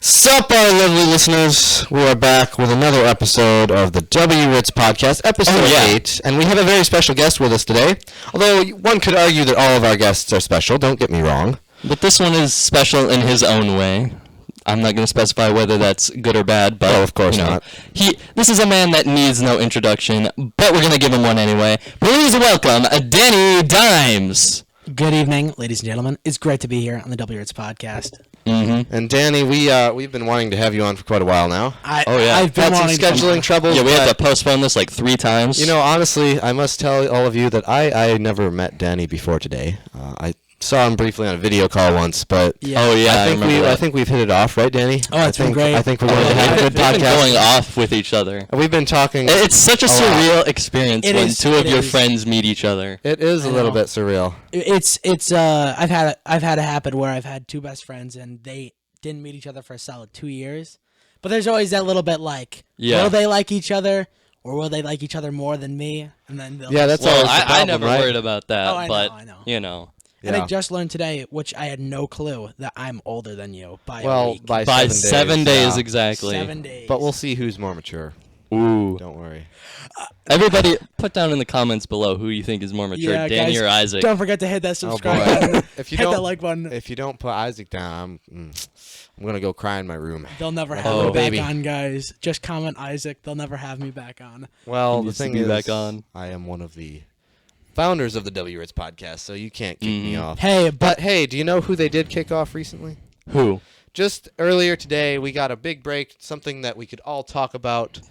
Sup, our lovely listeners. We are back with another episode of the W Ritz Podcast, episode 8, and we have a very special guest with us today. Although one could argue that all of our guests are special, don't get me wrong. But this one is special in his own way. I'm not going to specify whether that's good or bad, but of course not. This is a man that needs no introduction, but we're going to give him one anyway. Please welcome Danny Dimes. Good evening, ladies and gentlemen. It's great to be here on the W Ritz Podcast. Mm-hmm. And Danny, we've been wanting to have you on for quite a while now. I've been had some wanting scheduling troubles. Yeah, we had to postpone this like 3 times. You know, honestly, I must tell all of you that I never met Danny before today. I saw him briefly on a video call once, but I think we've hit it off, right, Danny? Oh, it's been great. I think we're going to have a good podcast. We've been going off with each other. We've been talking. It's such a surreal experience when two of your friends meet each other. It is a little bit surreal. It's I've had it happen where I've had 2 best friends and they didn't meet each other for a solid 2 years, but there's always that little bit like, will they like each other? Or will they like each other more than me? And then that's always the problem, I never right? worried about that. I know. You know. And I just learned today, which I had no clue, that I'm older than you by a week. By 7 days exactly. 7 days. But we'll see who's more mature. Ooh. Don't worry. Everybody, put down in the comments below who you think is more mature, Danny guys, or Isaac. Don't forget to hit that subscribe button. Hit that like button. If you don't put Isaac down, I'm gonna go cry in my room. They'll never have me back on, guys. Just comment Isaac. They'll never have me back on. Well, the thing is, back on. I am one of the founders of the W Ritz Podcast, so you can't kick me off. Hey, but hey, do you know who they did kick off recently? Who? Just earlier today, we got a big break, something that we could all talk about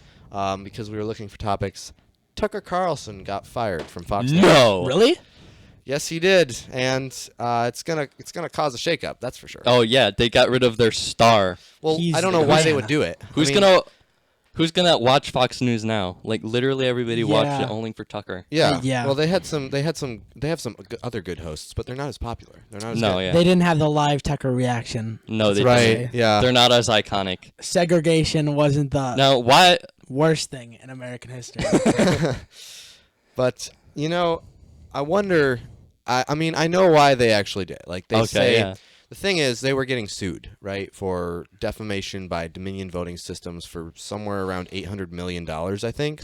because we were looking for topics. Tucker Carlson got fired from Fox News. No. Really? Yes, he did, and it's gonna cause a shakeup. That's for sure. Oh yeah, they got rid of their star. Well, I don't know why they would do it. Who's gonna watch Fox News now? Like literally everybody watched it only for Tucker. Yeah. Yeah. Well, they have some other good hosts, but they're not as popular. They're not as good. Yeah. They didn't have the live Tucker reaction. No, they right. didn't. Yeah. They're not as iconic. Segregation wasn't the Now, why? worst thing in American history. But I wonder. I mean, I know why they actually did. Like they say. The thing is, they were getting sued, right, for defamation by Dominion Voting Systems for somewhere around $800 million, I think,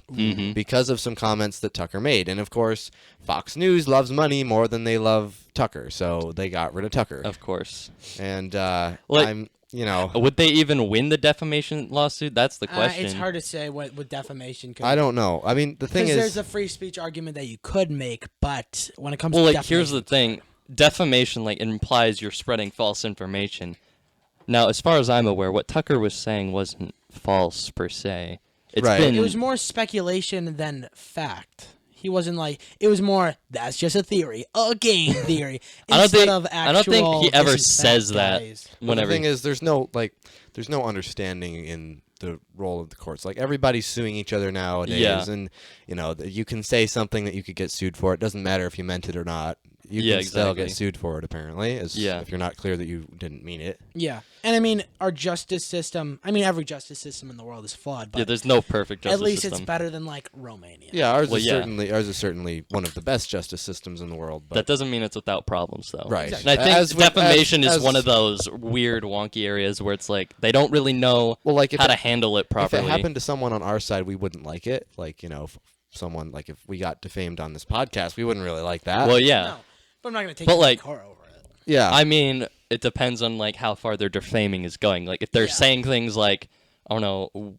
because of some comments that Tucker made. And, of course, Fox News loves money more than they love Tucker, so they got rid of Tucker. Of course. And would they even win the defamation lawsuit? That's the question. It's hard to say what defamation could I don't know. I mean, the thing is... there's a free speech argument that you could make, but when it comes to defamation... here's the thing. Defamation implies you're spreading false information. Now, as far as I'm aware, what Tucker was saying wasn't false per se. It was more speculation than fact. He wasn't it was more, that's just a theory, a game theory. I don't think he ever says that. The thing is, there's no understanding in the role of the courts. Like, everybody's suing each other nowadays, and you can say something that you could get sued for. It doesn't matter if you meant it or not. You can still get sued for it, apparently, if you're not clear that you didn't mean it. Yeah. And, I mean, our justice system, every justice system in the world is flawed. But there's no perfect justice system. At least it's better than, Romania. Yeah, ours is certainly one of the best justice systems in the world. But that doesn't mean it's without problems, though. Right. Exactly. And I think defamation is one of those weird, wonky areas where it's they don't really know how to handle it properly. If it happened to someone on our side, we wouldn't like it. Someone, if we got defamed on this podcast, we wouldn't really like that. Well, yeah. No. But I'm not going to take the car over it. Yeah. I mean, it depends on, how far their defaming is going. If they're saying things I don't know,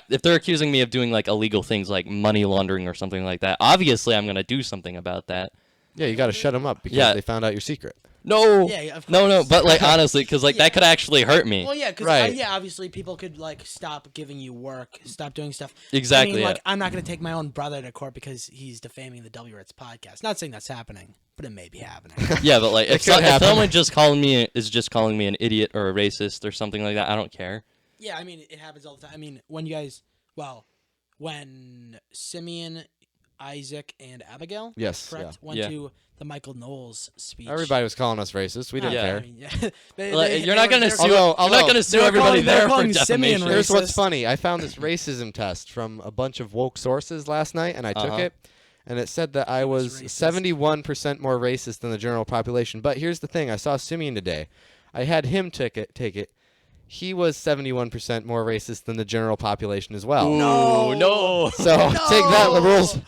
if they're accusing me of doing, illegal things like money laundering or something like that, obviously I'm going to do something about that. Yeah, you got to shut them up because they found out your secret. No. Yeah, of course. No, but, honestly, because, that could actually hurt me. Well, yeah, because, obviously people could, stop giving you work, stop doing stuff. Exactly, I'm not going to take my own brother to court because he's defaming the W Ritz Podcast. Not saying that's happening, but it may be happening. Yeah, but, if someone is just calling me an idiot or a racist or something like that, I don't care. Yeah, it happens all the time. When Simeon, Isaac, and Abigail, went to the Michael Knowles speech. Everybody was calling us racist. We didn't care. You're not going to sue. You're not going to sue everybody there for defamation. Here's what's funny. I found this racism test from a bunch of woke sources last night, and I took it, and it said that I was 71% more racist than the general population. But here's the thing. I saw Simeon today. I had him take it. he was 71% more racist than the general population as well. No. So take that, liberals.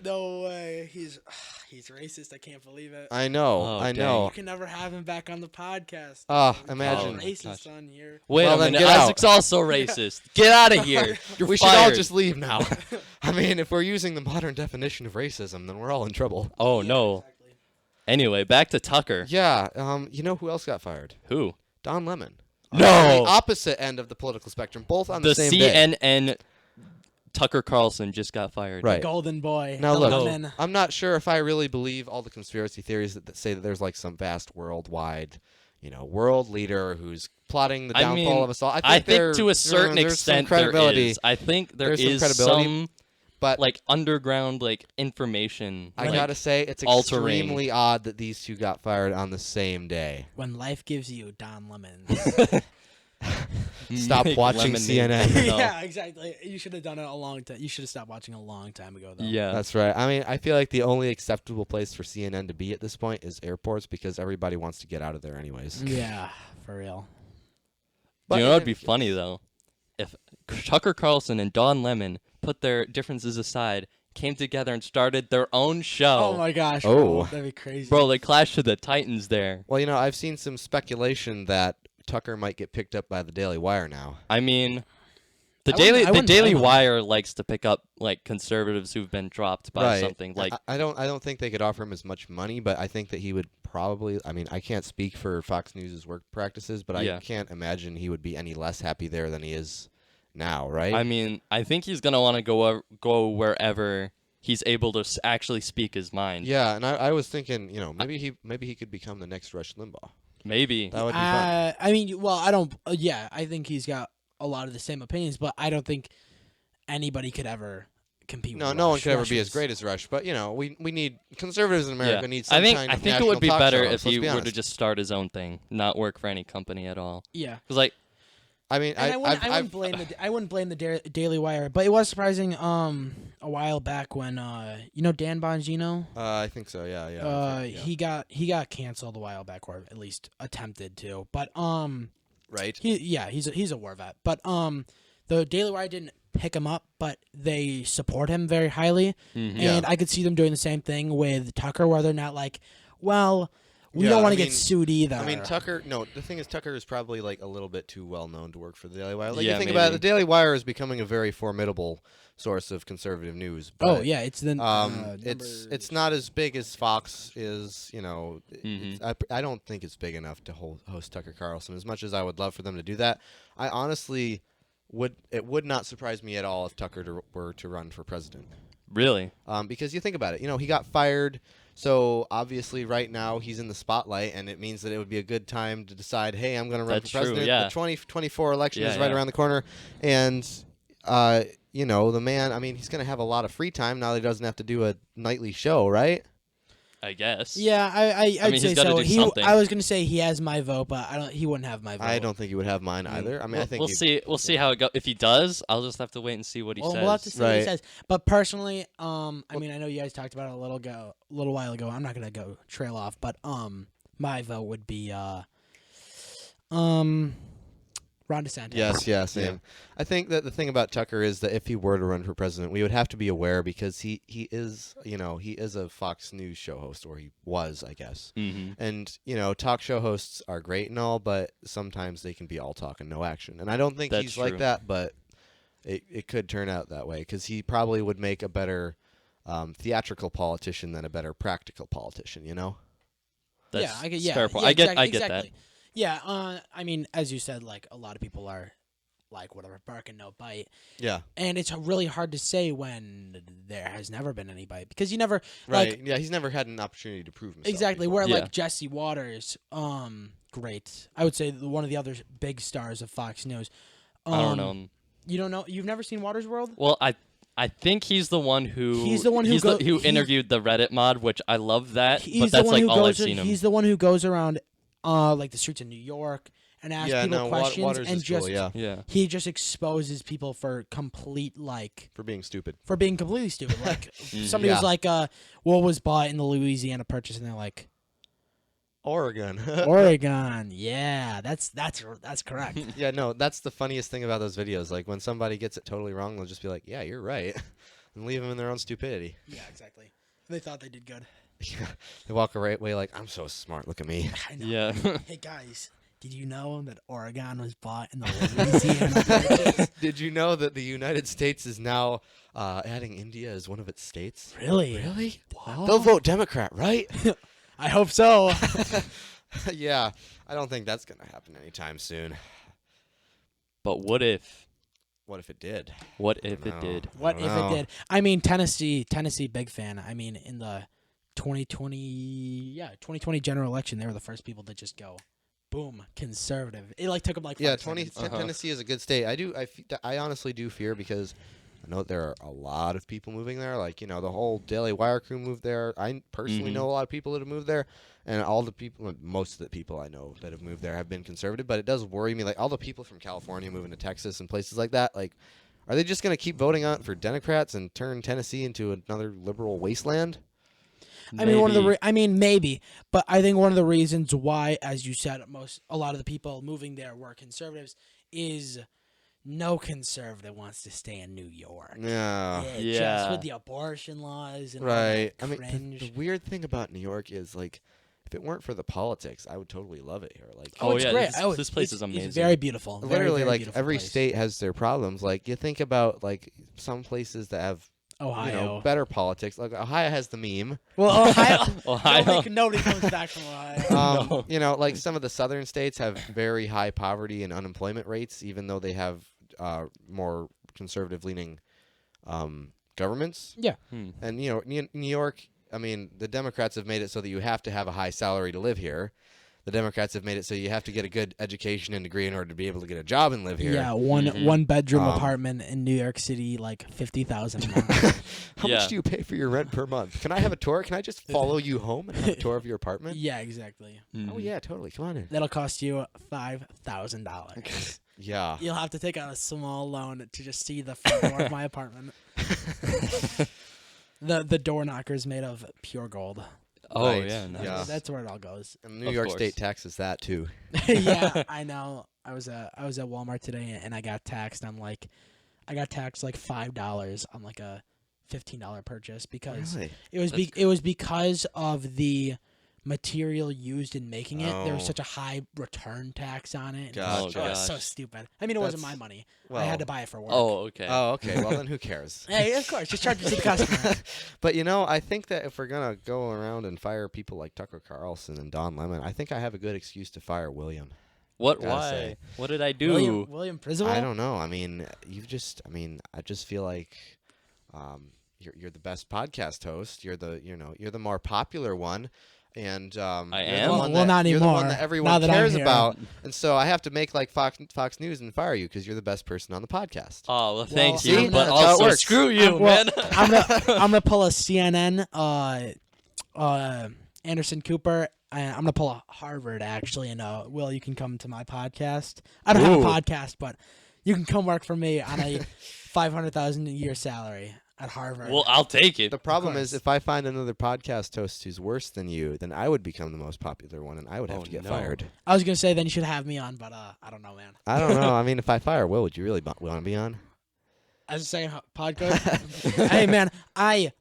No way. He's racist. I can't believe it. I know. Oh, I dang. know. You can never have him back on the podcast. Imagine. Racist on here. Wait Well, a then minute. get out. Isaac's also racist. Get out of here. You're We fired. should all just leave now. I mean, if we're using the modern definition of racism, then we're all in trouble. Oh, no. Exactly. Anyway, back to Tucker. Yeah. You know who else got fired? Who? Don Lemon. No. On the opposite end of the political spectrum, both on the same day. CNN Tucker Carlson just got fired. Right. Golden boy. Now the look, lemon. I'm not sure if I really believe all the conspiracy theories that say that there's like some vast worldwide, world leader who's plotting the downfall of us all. I think to a certain extent there is. I think there is some but like underground like information. I gotta say it's altering. extremely odd that these two got fired on the same day. When life gives you Don Lemons. Stop watching CNN. No. Yeah, exactly. You should have done it a long time. You should have stopped watching a long time ago, though. Yeah. That's right. I mean, I feel like the only acceptable place for CNN to be at this point is airports because everybody wants to get out of there anyways. Yeah, for real. But You know what would be funny though? If Tucker Carlson and Don Lemon put their differences aside, came together and started their own show. Oh my gosh. Oh. Bro, that'd be crazy. Bro, they clashed to the Titans there. Well, I've seen some speculation that Tucker might get picked up by the Daily Wire now. I mean, I the wouldn't Daily blame 'em. Wire likes to pick up like conservatives who've been dropped by something like. I don't think they could offer him as much money, but I think that he would probably. I mean, I can't speak for Fox News' work practices, but I can't imagine he would be any less happy there than he is now, right? I mean, I think he's gonna want to go wherever he's able to actually speak his mind. Yeah, and I was thinking, maybe he could become the next Rush Limbaugh. Maybe. That would be fun. I mean, well, I don't. I think he's got a lot of the same opinions, but I don't think anybody could ever compete. No, with no one Rush. could ever Rush be is- as great as Rush, but we need conservatives in America need some I think kind of it national would be talk better show, if let's he be were to honest. just start his own thing, not work for any company at all. Yeah. Because like, I mean, And I wouldn't blame the Daily Wire, but it was surprising. A while back when Dan Bongino. I think so. Yeah. He got canceled a while back, or at least attempted to. But right. he's a war vet. But the Daily Wire didn't pick him up, but they support him very highly, and I could see them doing the same thing with Tucker, where they're not like, well, we don't want to get sued either. I mean, Tucker. No, the thing is, Tucker is probably like a little bit too well known to work for the Daily Wire. Like Yeah, you think maybe. about it, the Daily Wire is becoming a very formidable source of conservative news. But, it's the it's not as big as Fox is. I don't think it's big enough to host Tucker Carlson. As much as I would love for them to do that, I honestly would not surprise me at all if Tucker were to run for president. really? Because you think about it, he got fired. So obviously right now he's in the spotlight, and it means that it would be a good time to decide, hey, I'm going to run That's for president. true, yeah. The 2024 election is Yeah, right yeah. around the corner. And, the man, I mean, he's going to have a lot of free time now that he doesn't have to do a nightly show, right? I guess. Yeah, I'd mean, say he's gotta so. do something. I was gonna say he has my vote, but he wouldn't have my vote. I don't think he would have mine either. I mean, I think we'll see. We'll see how it goes. If he does, I'll just have to wait and see what he says. We'll have to see what he Right. says. But personally, I mean, I know you guys talked about it a little while ago. I'm not gonna go trail off, but my vote would be Ron DeSantis. Yes, same. I think that the thing about Tucker is that if he were to run for president, we would have to be aware because he is, he is a Fox News show host, or he was, I guess. Mm-hmm. And, talk show hosts are great and all, but sometimes they can be all talk and no action. And I don't think That's he's like true. that, but it could turn out that way because he probably would make a better theatrical politician than a better practical politician, That's yeah, I get, fair point. Yeah, I get that. Yeah, I mean, as you said, like a lot of people are like whatever, bark and no bite. Yeah. And it's really hard to say when there has never been any bite because you never Right. like Yeah, he's never had an opportunity to prove himself. exactly before. where Yeah. like Jesse Waters, great. I would say one of the other big stars of Fox News. I don't know. You don't know? You've never seen Waters World? Well, I think he's the one who who interviewed the Reddit mod, which I love that. He's But that's the one like who all goes. I've seen him. He's the one who goes around, like the streets of New York and asks Yeah, people no, questions Waters and is just cool, yeah. Yeah. he just exposes people for complete For being stupid. for being completely stupid. Like somebody Yeah. was like, "What was bought in the Louisiana Purchase?" And they're like, Oregon. Oregon. Yeah, that's correct. Yeah, no, that's the funniest thing about those videos. Like when somebody gets it totally wrong, they'll just be like, "Yeah, you're right," and leave them in their own stupidity. Yeah, exactly. They thought they did good. Yeah, they walk away like, "I'm so smart. Look at me." I know. Yeah. Hey guys, did you know that Oregon was bought in the Louisiana Purchase? Did you know that the United States is now adding India as one of its states? Really? Really? Wow. They'll vote Democrat, right? I hope so. Yeah, I don't think that's gonna happen anytime soon. But what if? What if it did? What if I it don't did? know. What I if don't know. it did? I mean, Tennessee, big fan. I mean, in the 2020 general election, they were the first people to just go, boom, conservative. It like took them like 5 seconds. Tennessee is a good state. I honestly do fear because I know there are a lot of people moving there. Like, the whole Daily Wire crew moved there. I personally know a lot of people that have moved there, and most of the people I know that have moved there have been conservative. But it does worry me, like all the people from California moving to Texas and places like that. Like, are they just going to keep voting out for Democrats and turn Tennessee into another liberal wasteland? I mean, maybe, but I think one of the reasons why, as you said, a lot of the people moving there were conservatives is no conservative wants to stay in New York. Yeah. Just with the abortion laws and Right. all I that mean, cringe. the weird thing about New York is, like, if it weren't for the politics, I would totally love it here. Like, it's yeah, great. this place is amazing. It's very beautiful. literally, very like, beautiful every place. state has their problems. Like, you think about, like, some places that have, Ohio. better politics. Like, Ohio has the meme. Well, Ohio. Ohio. Nobody comes back from Ohio. Like, some of the southern states have very high poverty and unemployment rates, even though they have more conservative-leaning governments. Yeah. And, New York, I mean, the Democrats have made it so that you have to have a high salary to live here. The Democrats have made it so you have to get a good education and degree in order to be able to get a job and live here. Yeah, one bedroom apartment in New York City, like $50,000 a month. How much do you pay for your rent per month? Can I have a tour? Can I just follow you home and have a tour of your apartment? Yeah, exactly. Oh, yeah, totally. Come on in. That'll cost you $5,000. Yeah. You'll have to take out a small loan to just see the front door of my apartment. The door knocker is made of pure gold. Oh Right. yeah, nice. Yeah. That's where it all goes. And New Of York course. State taxes that, too. Yeah, I know. I was at Walmart today and I got taxed on like $5 on like a $15 purchase because Really? it was because of the material used in making it. There was Oh. such a high return tax on it. Gotcha. It was so gosh. stupid. I mean, it wasn't my That's- money. I well- had to buy it for work. Oh, okay. Oh, okay. Well, then who cares? Hey, of course, just charge it to the customer. But, I think that if we're going to go around and fire people like Tucker Carlson and Don Lemon, I think I have a good excuse to fire William. What? gotta Why? say. What did I do? William Priswell? I don't know. I mean, I just feel like you're the best podcast host. You're the more popular one. And I you're am? the one Well, that, not you're the one anymore. that Now everyone that I'm cares here. about. And so I have to make like Fox News and fire you because you're the best person on the podcast. Oh well, thank see, you. But that's how it also works. screw you, Well, man. I'm gonna pull a CNN. Anderson Cooper. I'm gonna pull a Harvard actually, and Will, you can come to my podcast. I don't have Ooh. a podcast, but you can come work for me on a $500,000 a year salary at Harvard. Well, I'll take it. The problem course. is if I find another podcast host who's worse than you, then I would become the most popular one and I would have Oh, to get no. fired. I was gonna say then you should have me on, but I don't know, man. I don't know. I mean, if I fire Will, would you really want to be on? As a second podcast, hey man, I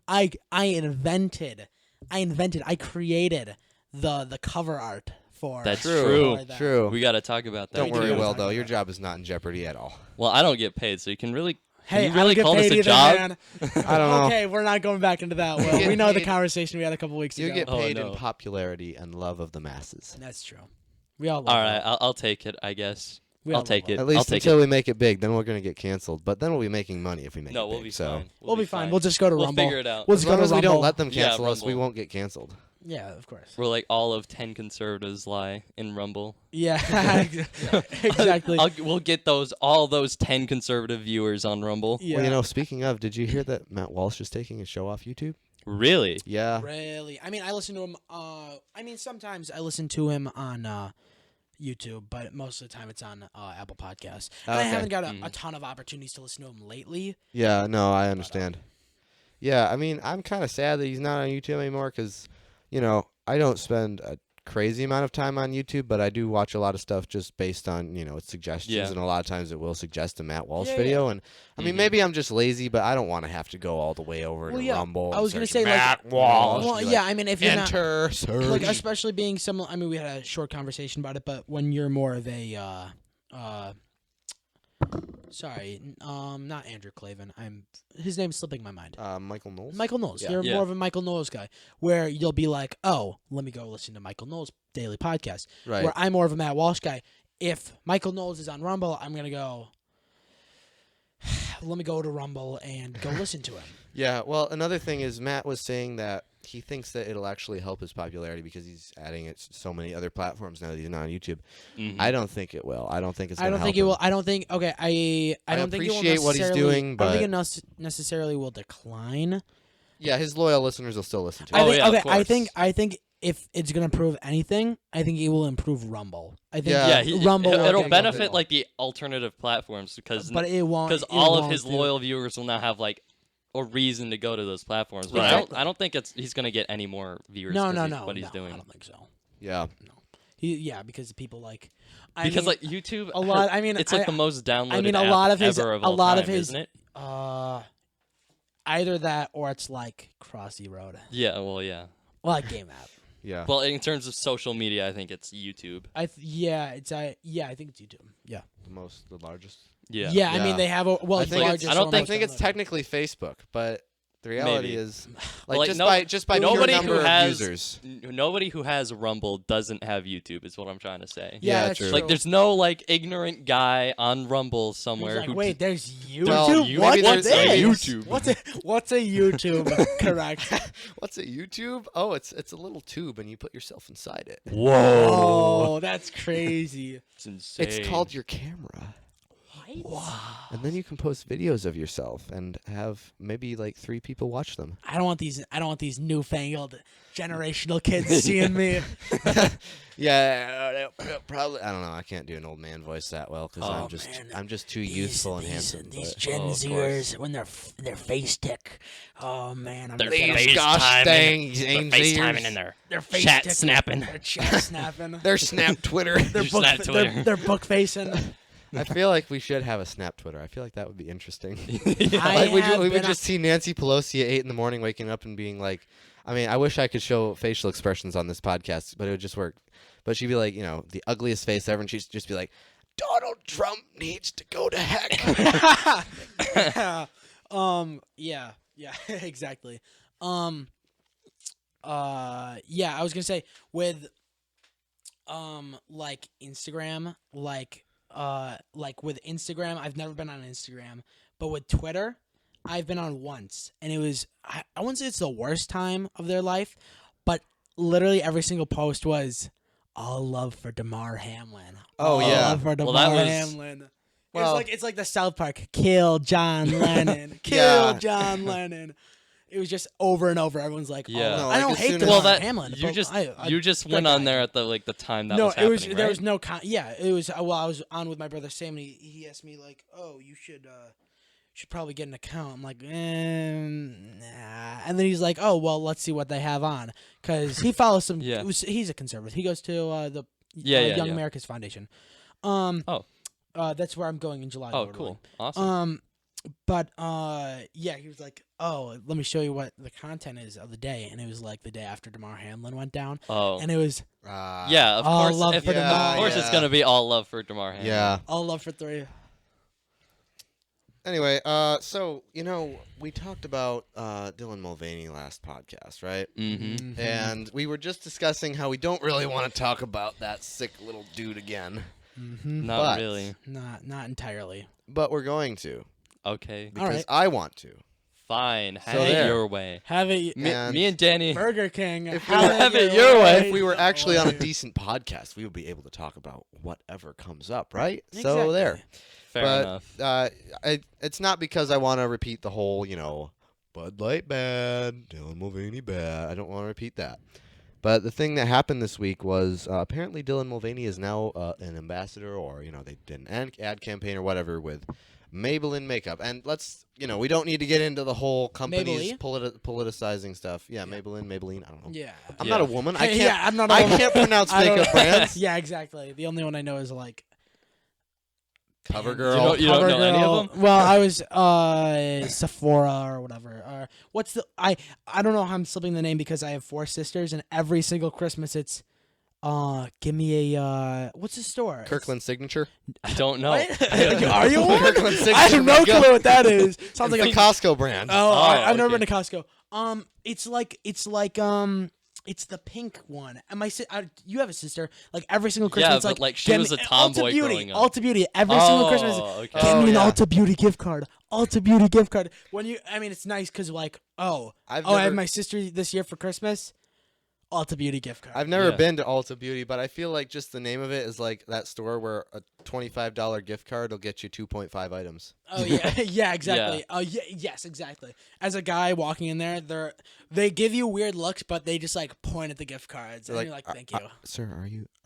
created the cover art for. That's True. true. for that. True. We got to talk about that. Don't we do worry, gotta Will, talk though. about Your it. job is not in jeopardy at all. Well, I don't get paid, so you can really. Hey, can you really I don't call get this paid a either, job? man. I don't know. Okay, we're not going back into that. Will. get We know the paid- conversation we had a couple weeks You ago. get Oh, paid no. in popularity and love of the masses. That's true. We all. All love right, that. I'll take it. I guess We I'll all take love it. At least I'll take until it. we make it big, then we're going to get canceled. But then we'll be making money if we make No, it we'll big. be so fine. We'll be fine. We'll just go to We'll Rumble. figure it out. We'll as just go long to as we don't Rumble. let them Yeah, cancel us, we Rumble. won't get canceled. Yeah, of course. Where like all of 10 conservatives lie in Rumble. Yeah, exactly. We'll get all those 10 conservative viewers on Rumble. Yeah. Well, speaking of, did you hear that Matt Walsh is taking a show off YouTube? Really? Yeah. Really? I mean, I listen to him. Sometimes I listen to him on YouTube, but most of the time it's on Apple Podcasts. And I Okay. haven't got a ton of opportunities to listen to him lately. Yeah, no, I understand. Yeah, I mean, I'm kind of sad that he's not on YouTube anymore because, I don't spend a crazy amount of time on YouTube, but I do watch a lot of stuff just based on, its suggestions, and a lot of times it will suggest a Matt Walsh video. And I mean, maybe I'm just lazy, but I don't want to have to go all the way over to Rumble. I was going to say Matt Walsh. Well, yeah, I mean, if you're enter not, search. like, especially being someone. I mean, we had a short conversation about it, but when you're more of a not Andrew Clavin. His name's slipping my mind. Michael Knowles. Michael Knowles. Yeah. You're more of a Michael Knowles guy, where you'll be like, oh, let me go listen to Michael Knowles' daily podcast. Right. Where I'm more of a Matt Walsh guy. If Michael Knowles is on Rumble, I'm gonna go. Let me go to Rumble and go listen to him. Yeah. Well, another thing is Matt was saying that he thinks that it'll actually help his popularity because he's adding it to so many other platforms now that he's not on YouTube. I don't think it will. I don't think it's going to help. I don't think it will. I don't think. Okay, I don't think it will appreciate what he's doing, but I don't think it necessarily will decline. Yeah, his loyal listeners will still listen to I it. think, I think if it's going to improve anything, I think it will improve Rumble. I think Rumble it'll benefit like the alternative platforms because it won't, because all of his loyal viewers will now have like a reason to go to those platforms. But I don't think he's going to get any more viewers. No, what he's doing. I don't think so. Yeah. No. Because people like. Like YouTube, a lot. I mean, it's like the most downloaded. I mean, a lot of his, ever of all time, isn't it? Either that or it's like Crossy Road. Yeah. Well, yeah. Well, like Game App. Yeah. Well, in terms of social media, I think it's YouTube. I think it's YouTube. Yeah. The largest. Yeah. Yeah. I mean, they have a I think it's downloaded. technically Facebook, but the reality is, just by nobody number who has of users. Nobody who has Rumble doesn't have YouTube. Is what I'm trying to say. Yeah, that's true. true. Like, there's no like ignorant guy on Rumble somewhere. Like, wait, there's YouTube. Well, what's a YouTube? What's a YouTube? Correct. What's a YouTube? Oh, it's a little tube, and you put yourself inside it. Whoa. Oh, that's crazy. It's insane. It's called your camera. Wow. And then you can post videos of yourself and have maybe like 3 people watch them. I don't want these newfangled generational kids seeing me. Yeah, probably. I don't know. I can't do an old man voice that well because I'm just too youthful and handsome. These Gen Zers when they're face-tick. Oh man, they're FaceTiming and they're chat snapping. They're chat snapping. They're snap Twitter. They're book facing. I feel like we should have a snap Twitter. I feel like that would be interesting. We would just see Nancy Pelosi at 8 a.m. waking up and being like, I mean, I wish I could show facial expressions on this podcast, but it would just work. But she'd be like, the ugliest face ever, and she'd just be like, Donald Trump needs to go to heck. Yeah, exactly. I was gonna say with like Instagram, like with Instagram, I've never been on Instagram, but with Twitter, I've been on once, and it was I wouldn't say it's the worst time of their life, but literally every single post was all love for Damar Hamlin. Oh, all yeah. love for Damar Hamlin. Well, It's like the South Park, kill John Lennon, kill John Lennon. It was just over and over. Everyone's like, yeah. I don't hate Damar Hamlin. You just went on there at the time that was happening, right? There was no it was I was on with my brother Sam, and he asked me like, oh, you should probably get an account. I'm like, nah. And then he's like, oh, well, let's see what they have on, because he follows some. He's a conservative. He goes to the Young America's Foundation. That's where I'm going in July. Oh, cool, awesome. But he was like, oh, let me show you what the content is of the day, and it was like the day after Damar Hamlin went down. Oh, and it was of course. Of course, it's gonna be all love for Damar Hamlin. Yeah, all love for 3. Anyway, so we talked about Dylan Mulvaney last podcast, right? Mm-hmm. And we were just discussing how we don't really want to talk about that sick little dude again. Mm-hmm. Not really. Not entirely. But we're going to. Okay. Because I want to. Fine. Have it your way. Have it. Me and Danny. Burger King. Have it your way. If we were actually on a decent podcast, we would be able to talk about whatever comes up, right? Exactly. So there. Fair enough. It's not because I want to repeat the whole, Bud Light bad, Dylan Mulvaney bad. I don't want to repeat that. But the thing that happened this week was apparently Dylan Mulvaney is now an ambassador, or they did an ad campaign or whatever with Maybelline makeup. And let's, we don't need to get into the whole companies politicizing stuff. Yeah, Maybelline, I don't know. Yeah. I'm not a woman. I can't, yeah, I'm not a woman. I can't pronounce makeup brands. Yeah, exactly. The only one I know is like CoverGirl. You don't know any of them? Well, I was Sephora or whatever. What's the I don't know how I'm slipping the name because I have 4 sisters and every single Christmas it's give me a what's the store? Kirkland Signature. I don't know. Are you one? Kirkland Signature. I have no clue what that is. Sounds It's like a Costco brand. I've never been to Costco. It's the pink one. And you have a sister. Like every single Christmas, yeah, but she was a tomboy growing up. Ulta Beauty. Every single Christmas, okay. give me an Ulta Beauty gift card. Ulta Beauty gift card. It's nice because I have my sister this year for Christmas. Ulta Beauty gift card. I've never been to Ulta Beauty, but I feel like just the name of it is like that store where a $25 gift card will get you 2.5 items. Oh yeah, yeah, exactly. Oh yes, exactly. As a guy walking in there, they give you weird looks, but they just like point at the gift cards, and you're like, "Thank you, sir.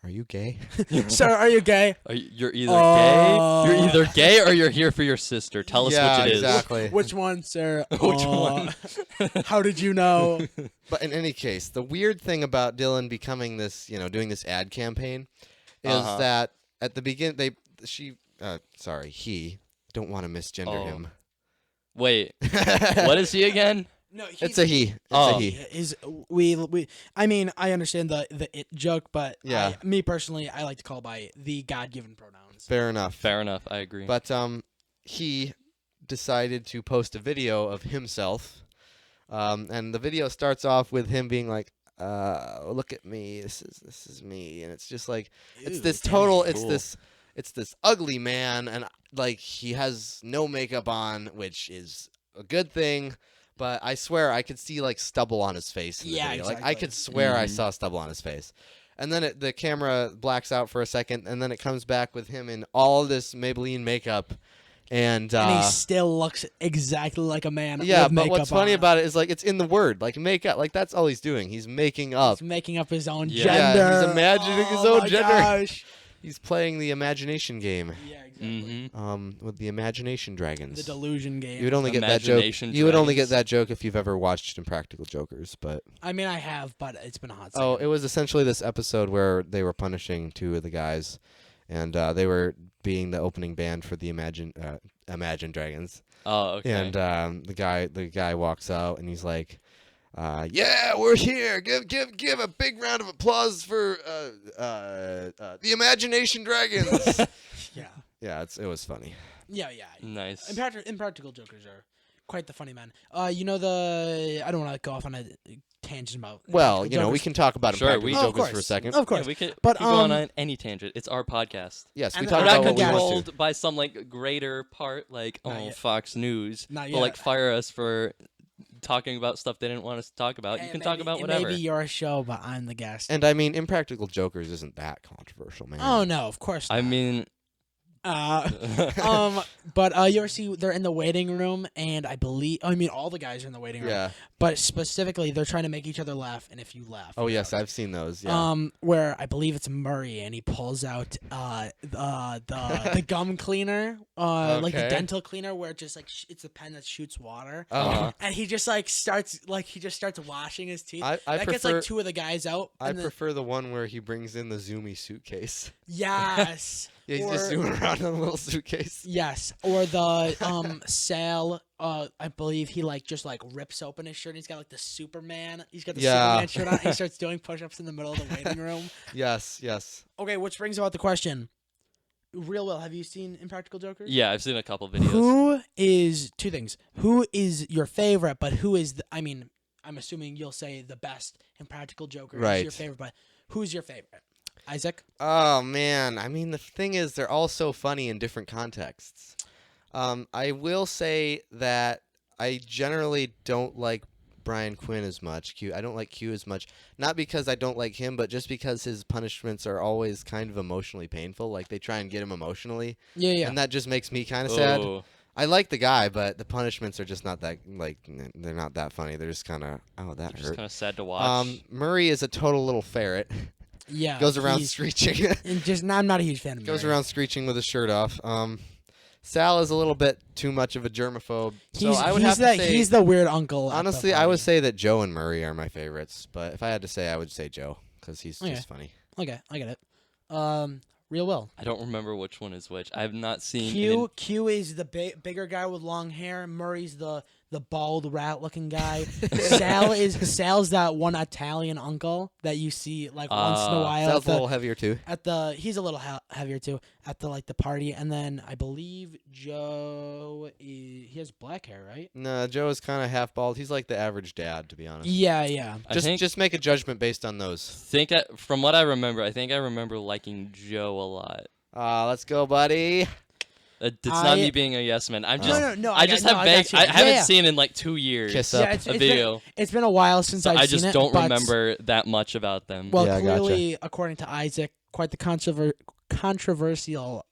Are you gay? Sir, are you gay? You're either gay. You're either gay or you're here for your sister. Tell us which it is. Exactly. Which one, sir? Which one? How did you know? But in any case, the weird thing about Dylan becoming this, doing this ad campaign, is that at the beginning he don't want to misgender him. Wait, what is he again? No, it's a he. It's a he. I understand the it joke, but me personally, I like to call by the God-given pronouns. Fair enough. I agree. But he decided to post a video of himself. And the video starts off with him being like, look at me, this is me, and it's just like it's this ugly man, and like he has no makeup on, which is a good thing, but I swear I could see like stubble on his face in the video. Exactly. Like I could swear I saw stubble on his face. And then the camera blacks out for a second, and then it comes back with him in all this Maybelline makeup. And he still looks exactly like a man. Yeah, with but what's funny on. about it is like it's in the word, like makeup. Like that's all he's doing. He's making up. He's making up his own Yeah, gender. he's imagining his own my gender. Gosh. He's playing the imagination game. Yeah, exactly. With the imagination dragons. The delusion game. You would only get that joke. Imagination You would only get dragons. that joke if you've ever watched Impractical Jokers, but I mean, I have, but it's been a hot second. oh, it was essentially this episode where they were punishing 2 of the guys, and they were being the opening band for the Imagine Dragons. Oh, okay. And the guy walks out and he's like, "Yeah, we're here. Give a big round of applause for the Imagination Dragons." Yeah. Yeah, it was funny. Yeah. Nice. Impractical Jokers are quite the funny men. I don't want to go off on a tangent about. Well, Impractical Jokers. we can talk about Sure, Impractical of Jokers course. for a second. Of course. Yeah, we could But, keep going on any tangent. It's our podcast. Yes, we And talk We're I about not what we want to. controlled by some greater part Not yet. Fox News. Not Will yet. fire us for talking about stuff they didn't want us to talk about. You can talk about whatever. Maybe your show, but I'm the guest. And I mean, Impractical Jokers isn't that controversial, man. Oh no, of course not. I mean, but you ever see they're in the waiting room, and all the guys are in the waiting room. Yeah. But specifically, they're trying to make each other laugh, and if you laugh. Oh yes, I've seen those. Yeah. Where I believe it's Murray, and he pulls out the gum cleaner, like the Okay. dental cleaner, where it just it's a pen that shoots water, and he just starts washing his teeth. I gets prefer- 2 of the guys out. I and then- prefer the one where he brings in the zoomy suitcase. Yes. Yeah, he's just zooming around in a little suitcase. Yes, or the Sal. I believe he just rips open his shirt. And he's got the Superman. He's got the Superman shirt on. And he starts doing push-ups in the middle of the waiting room. Yes. Okay, which brings about the question. Real Will, have you seen Impractical Jokers? yeah, I've seen a couple videos. Who is 2 things? Who is your favorite? But who is? I'm assuming you'll say the best Impractical Joker is your favorite. But who's your favorite? Isaac? Oh man, I mean the thing is they're all so funny in different contexts. I will say that I generally don't like Brian Quinn as much. I don't like Q as much. Not because I don't like him, but just because his punishments are always kind of emotionally painful. Like they try and get him emotionally. Yeah. And that just makes me kind of sad. Oh. I like the guy, but the punishments are just not that they're not that funny. They're just kind of that Just hurt. kind of sad to watch. Murray is a total little ferret. Yeah. Goes around he's- screeching. and I'm not a huge fan of Goes Murray. around screeching with his shirt off. Sal is a little bit too much of a germaphobe. So He's, I would he's have the, to say, he's the weird uncle. honestly, I would say that Joe and Murray are my favorites. But if I had to say, I would say Joe because he's just funny. Okay, I get it. Real Will. I don't remember which one is which. I have not seen. Q is the bigger guy with long hair. Murray's the bald rat looking guy. Sal's that one Italian uncle that you see like once in a while. Sal's a little heavier too. He's a little heavier too at the party, and then I believe Joe he has black hair, right? No, Joe is kind of half bald. He's like the average dad, to be honest. Yeah. Just make a judgment based on those. From what I remember, I think I remember liking Joe a lot. Let's go, buddy. It's not me being a yes man. I'm just No. I just have vague. I haven't seen in like 2 years. Kiss up. Yeah, a video. It's been a while since I've I seen it. just don't but, remember that much about them. Well, Yeah, clearly, according to Isaac, quite the controversial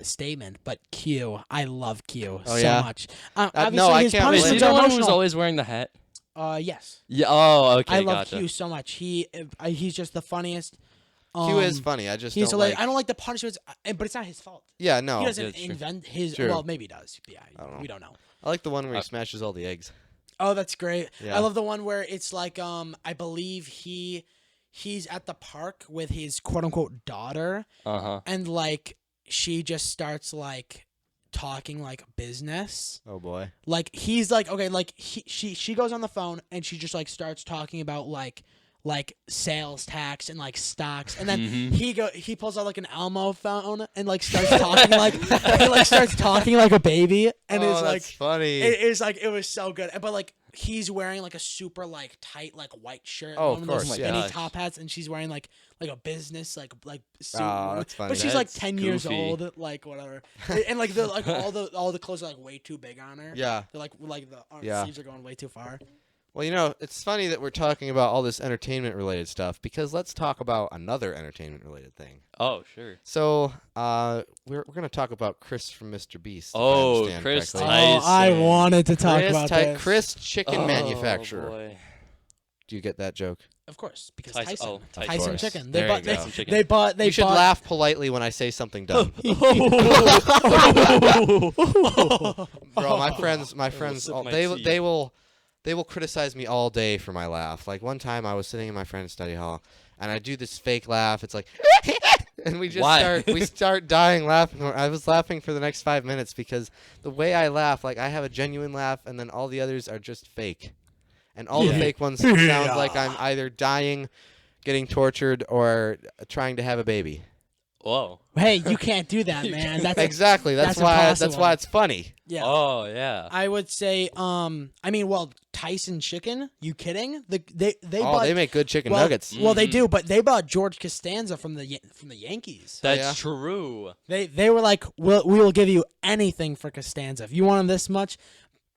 statement. But Q, I love Q so much. Obviously, no, I his can't punishments Is he believe are the one who's emotional. always wearing the hat? Yes. Yeah. Oh, okay. I love gotcha. Q so much. He's just the funniest. Q is funny. I just He's don't hilarious. like. I don't like the punishments, but it's not his fault. Yeah, no. He doesn't Yeah, true. invent his. True. Well, maybe he does. Yeah, don't know. we don't know. I like the one where he smashes all the eggs. Oh, that's great. Yeah. I love the one where it's like I believe he's at the park with his quote unquote daughter, and like she just starts like talking like business. Oh boy. Like he's like okay, like she goes on the phone and she just like starts talking about like sales tax and like stocks, and then he pulls out like an Elmo phone and like starts talking like a baby, and it's like that's funny. it was so good, but like he's wearing like a super like tight like white shirt, Oh, one of of those course, skinny yeah. top hats, and she's wearing like a business like suit, that's funny. but she's like That's 10 years goofy. old, like whatever, and like the like all the clothes are like way too big on her. Yeah. They're like the Yeah. sleeves are going way too far. Well, it's funny that we're talking about all this entertainment-related stuff because let's talk about another entertainment-related thing. Oh, sure. So, we're gonna talk about Chris from Mr. Beast. if I Oh, understand Chris correctly. Tyson. Oh, I wanted to talk about this. Chris Chicken Oh, Manufacturer. boy. Do you get that joke? Of course, because Tyson- Tyson, oh, Tyson. Tyson Of course. chicken. There They you bought go. Tyson chicken. they bought You should laugh politely when I say something dumb. Bro, my friends, sip all, my they tea. will criticize me all day for my laugh. Like one time, I was sitting in my friend's study hall, and I do this fake laugh. It's like, and we start dying laughing. I was laughing for the next 5 minutes because the way I laugh, like I have a genuine laugh, and then all the others are just fake, and all the fake ones sound like I'm either dying, getting tortured, or trying to have a baby. Whoa. Hey, you can't do that, man. That's Exactly. That's that's why. impossible. That's why it's funny. yeah. Oh, yeah. I would say, well, Tyson chicken. You kidding? They Make good chicken well, nuggets. Well, they do, but they bought George Costanza from the Yankees. That's yeah. true. They were like, we will give you anything for Costanza if you want him this much.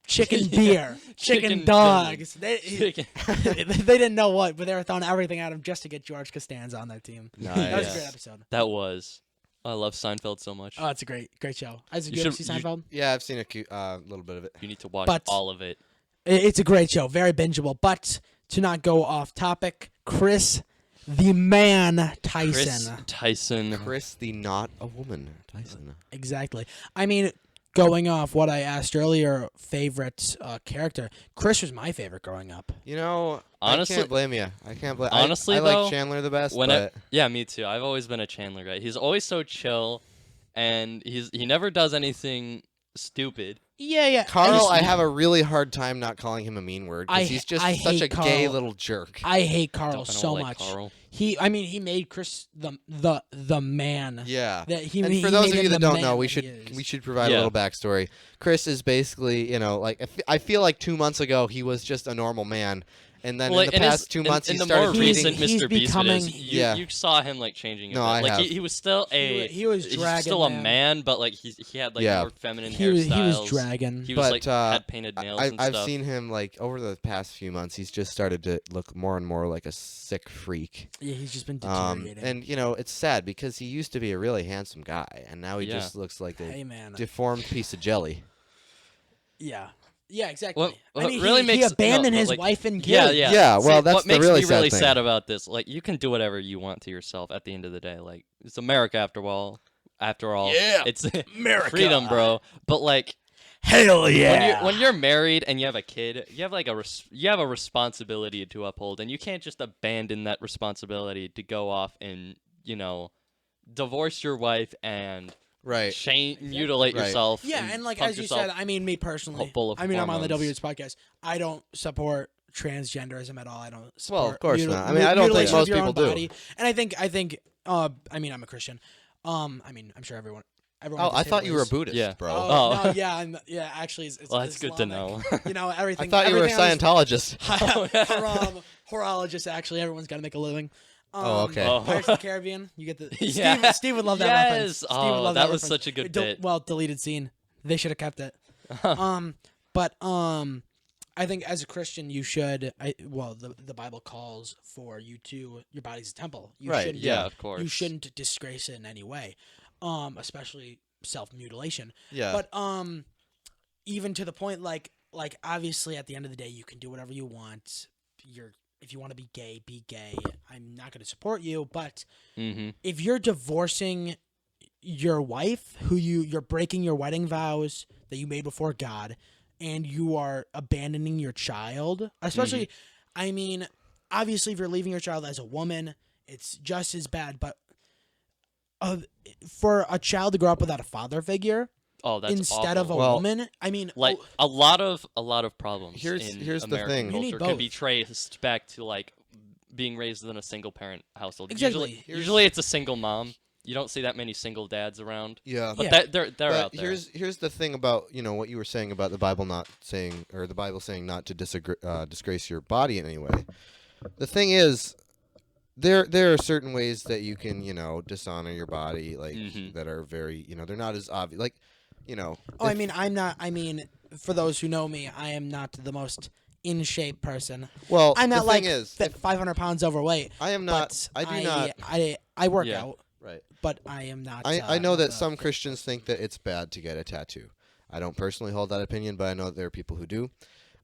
Chicken beer, chicken dogs. Chicken. They didn't know what, but they were throwing everything at him just to get George Costanza on their team. Nice. That was a Yeah. great episode. That was. I love Seinfeld so much. Oh, it's a great show. Isaac, You you ever should- see Seinfeld? Yeah, I've seen a little bit of it. You need to watch But- all of it. It's a great show, very bingeable. But to not go off topic, Chris, the man Tyson. Chris Tyson. Chris, the not a woman, Tyson. Exactly. I mean, going off what I asked earlier, favorite character. Chris was my favorite growing up. Honestly- I can't blame you. I can't blame. Honestly, I though, like Chandler the best. When but yeah, me too. I've always been a Chandler guy. He's always so chill, and he never does anything stupid. Yeah. Carl, I have a really hard time not calling him a mean word I- because he's just I such hate a gay Carl. little jerk. I hate Carl I don't so like much. Carl. He made Chris the man. Yeah. That he, And he for those made of him you that the don't man know, we that should he is. we should provide a Yeah. little backstory. Chris is basically, like I feel like 2 months ago he was just a normal man, and then Well, in the past 2 months in he the started more reading. recent He's Mr. Beast becoming- videos, Yeah. you saw him like changing. No, a bit. I like have. he was still he was he's dragging still a them. man, but like he had like Yeah. more feminine He hairstyles. was dragging. He was But, like had painted nails and I've stuff. seen him like over the past few months. He's just started to look more and more like a sick freak. Yeah, he's just been deteriorating. And it's sad because he used to be a really handsome guy, and now he Yeah. just looks like a hey man. deformed piece of jelly. Yeah, exactly. What I mean, really he makes abandoned no, his like, wife and kids. Yeah. Yeah, well, See, that's what the makes really me sad really thing. sad about this. Like, you can do whatever you want to yourself at the end of the day. Like, it's America after all. after all. Yeah. It's America. freedom, bro. But like, hell yeah. when you're married and you have a kid, you have like you have a responsibility to uphold, and you can't just abandon that responsibility to go off and divorce your wife and mutilate yourself. Yeah, and like as you said, I mean, me personally, I'm on the W Ritz Podcast. I don't support transgenderism at all. I don't support. Well, of course not. I mean, I don't think most people do. And I think. I mean, I'm a Christian. I mean, I'm sure everyone. Oh, I thought you were a Buddhist, bro. Oh. No, yeah. Actually, it's that's Islamic. good to know. Everything. I thought you were a Scientologist. Horologist. Actually, everyone's got to make a living. Okay. Pirates of the Caribbean. You get the. Yeah. Steve would love that reference. Oh, that was such a good bit. Deleted scene. They should have kept it. But I think as a Christian, you should. The Bible calls for you to. Your body's a temple. Yeah, of course. You shouldn't disgrace it in any way, especially self-mutilation. Yeah. But even to the point, like obviously, at the end of the day, you can do whatever you want. If you want to be gay, be gay. I'm not going to support you, but if you're divorcing your wife, you're breaking your wedding vows that you made before God, and you are abandoning your child, especially, I mean, obviously, if you're leaving your child as a woman, it's just as bad. But for a child to grow up without a father figure. Oh, that's instead awful. of a woman. I mean, like a lot of problems here's in the American thing. culture can be traced back to like being raised in a single parent household. Exactly. Usually it's a single mom. You don't see that many single dads around. Yeah, but they're out there. Here's the thing about what you were saying about the Bible saying not to disgrace your body in any way. The thing is, there are certain ways that you can dishonor your body, like that are very they're not as obvious, like. I mean, for those who know me, I am not the most in shape person. Well, I'm not the thing is, 500 pounds overweight. I am not. I work out. Right. But I am not. I know that some Christians think that it's bad to get a tattoo. I don't personally hold that opinion, but I know that there are people who do.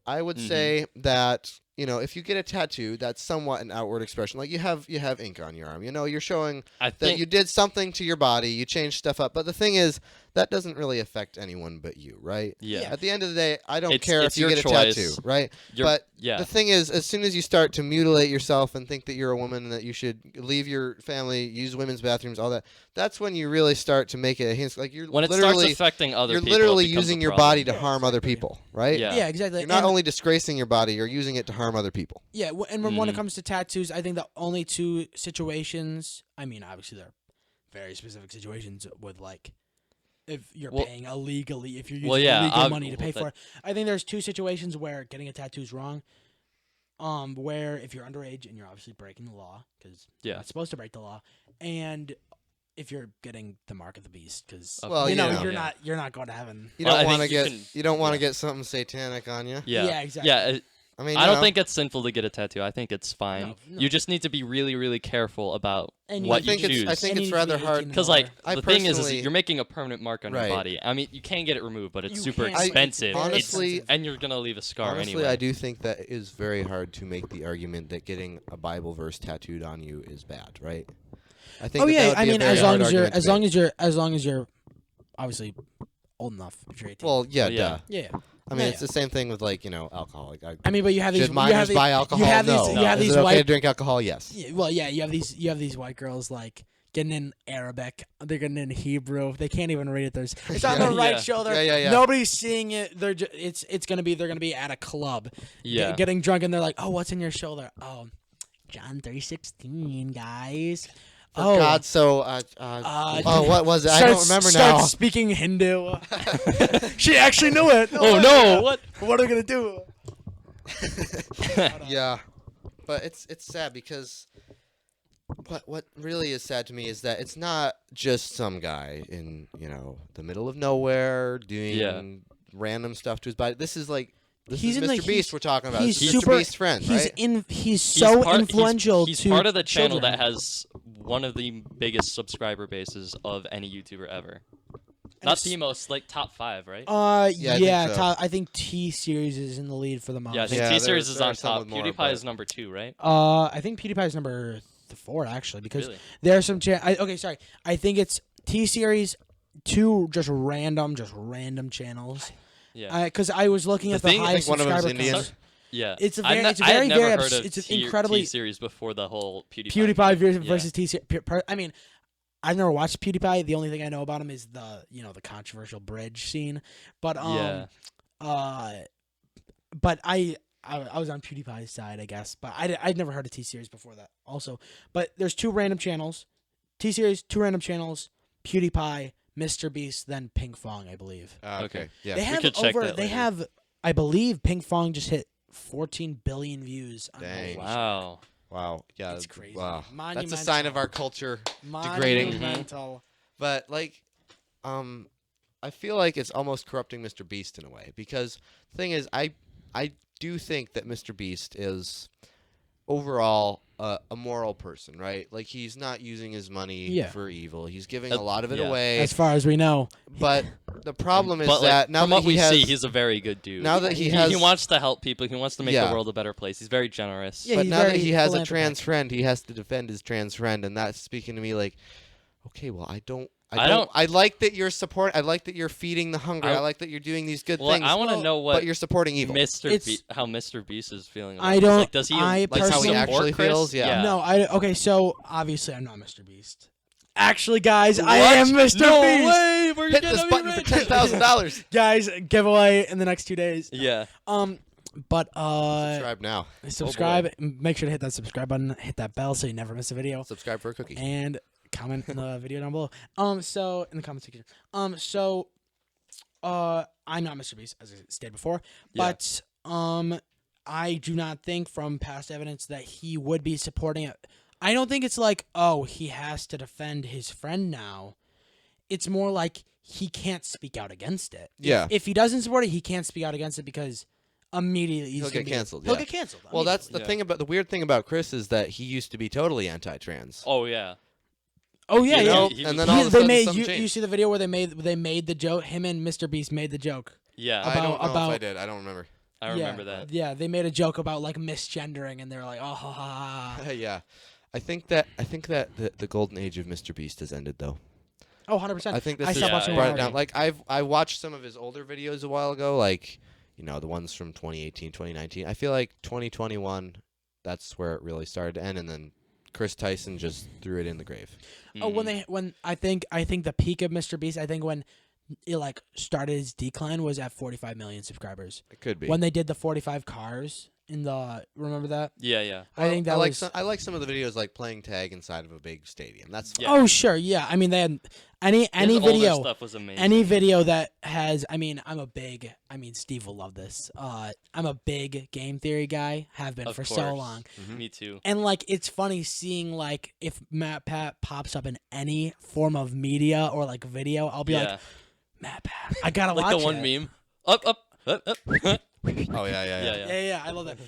I would say that if you get a tattoo, that's somewhat an outward expression. Like you have ink on your arm. You're showing that you did something to your body. You changed stuff up. But the thing is, that doesn't really affect anyone but you, right? Yeah. At the end of the day, I don't care if you get a tattoo, right? The thing is, as soon as you start to mutilate yourself and think that you're a woman and that you should leave your family, use women's bathrooms, all that, that's when you really start to make it a hint. Like when it starts affecting other people, you're literally using your body to harm other people, right? Yeah, exactly. You're not only disgracing your body, you're using it to harm other people. Yeah, and when it comes to tattoos, I think the only two situations, I mean, obviously there are very specific situations with like, if you're paying illegally, if you're using illegal money to pay for it. I think there's two situations where getting a tattoo is wrong. Where if you're underage and you're obviously breaking the law, because you're not supposed to break the law, and if you're getting the mark of the beast, because you're not going to heaven. You don't want to get something satanic on you. Yeah, exactly. Yeah. I mean, I don't think it's sinful to get a tattoo. I think it's fine. No. You just need to be really, really careful about what you choose. I think it's rather hard because, like, the thing is you're making a permanent mark on your body. I mean, you can get it removed, but it's super expensive. Honestly, and you're gonna leave a scar anyway. Honestly, I do think that it is very hard to make the argument that getting a Bible verse tattooed on you is bad, right? I think. I mean, as long as you're obviously old enough. If you're 18. Well, yeah, duh. Yeah. I mean, it's the same thing with alcohol. Like, I mean, but you have these. Should minors buy alcohol? You have these is it okay to drink alcohol? Yes. Yeah, well, yeah. You have these white girls like getting in Arabic. They're getting in Hebrew. They can't even read it. It's on the right shoulder. Yeah. Nobody's seeing it. They're gonna be at a club. Yeah. Getting drunk and they're like, oh, what's in your shoulder? Oh, John 3:16, guys. God, so what was it? I don't remember now. Start speaking Hindu. She actually knew it. Oh no! What are we gonna do? Yeah, but it's sad because what really is sad to me is that it's not just some guy in the middle of nowhere doing random stuff to his body. This is like. This is Mr. Beast we're talking about. He's Mr. Beast's friend, right? He's so influential. He's part of the channel that has one of the biggest subscriber bases of any YouTuber ever. Not the most, like top 5, right? I think T-Series is in the lead for the most. Yeah, I think T-Series is on top. PewDiePie is number 2, right? I think PewDiePie is number 4 actually, because there are some. I think it's T-Series, two just random channels. Yeah. Because I was looking at the highest subscriber counts. Yeah, it's I had very never very heard of it's incredibly T-Series before the whole PewDiePie versus T-Series. I mean, I've never watched PewDiePie. The only thing I know about him is the controversial bridge scene. But but I was on PewDiePie's side, I guess. But I'd never heard of T-Series before that. Also, but there's two random channels, T-Series, two random channels, PewDiePie, Mr. Beast, then Ping Fong, I believe. Okay. Yeah. They have They have, I believe, Ping Fong just hit 14 billion views. Dang. Wow. Yeah. It's crazy. Wow. Monumental. That's a sign of our culture degrading. Monumental. But I feel like it's almost corrupting Mr. Beast in a way, because the thing is, I do think that Mr. Beast is overall a moral person, right? Like, he's not using his money for evil. He's giving a lot of it away, as far as we know. But the problem is that now from that what we see, he's a very good dude. Now that he wants to help people, he wants to make the world a better place. He's very generous. Yeah, but now that he has a trans friend, he has to defend his trans friend, and that's speaking to me like, okay, well, I like that you're I like that you're feeding the hungry. I like that you're doing these good things. I want to know but you're supporting evil. How Mr. Beast is feeling. I don't. Like, does he? Like how he actually feels? Yeah. No. Okay. So obviously, I'm not Mr. Beast. Actually, guys, I am Mr. Beast. No way. We're Hit this button for $10,000. Guys, giveaway in the next 2 days. Yeah. But subscribe now. Subscribe. Make sure to hit that subscribe button. Hit that bell so you never miss a video. Subscribe for a cookie. And comment in the video down below. So in the comment section. I'm not Mr. Beast, as I stated before, but I do not think from past evidence that he would be supporting it. I don't think it's like, oh, he has to defend his friend now. It's more like he can't speak out against it. Yeah. If he doesn't support it, he can't speak out against it because immediately he'll get canceled. He'll get canceled. Well, that's the thing about the weird thing about Chris is that he used to be totally anti-trans. Oh yeah. Oh yeah, and then all of a sudden something changed. You see the video where they made the joke. Him and Mr. Beast made the joke. Yeah, I don't know if I did. I don't remember. I remember that. Yeah, they made a joke about like misgendering, and they're like, oh, ha, ha. Yeah, I think that the golden age of Mr. Beast has ended, though. Oh, 100%. I think this has brought it down. Like I watched some of his older videos a while ago, like the ones from 2018, 2019. I feel like 2021, that's where it really started to end, and then Chris Tyson just threw it in the grave. Oh, when I think the peak of Mr. Beast, I think when it like started his decline was at 45 million subscribers. It could be when they did the 45 cars remember that? Yeah. I think that I like some of the videos, like playing tag inside of a big stadium. That's fun. Oh sure, yeah. I mean, they had any video. Stuff was amazing. Any video that has. I mean, Steve will love this. I'm a big game theory guy. Have been for so long. Mm-hmm. Me too. And like, it's funny seeing like if Matt Pat pops up in any form of media or like video, I'll be like, Matt Pat, I gotta watch it. Like the one meme. Up. Oh yeah. I love that.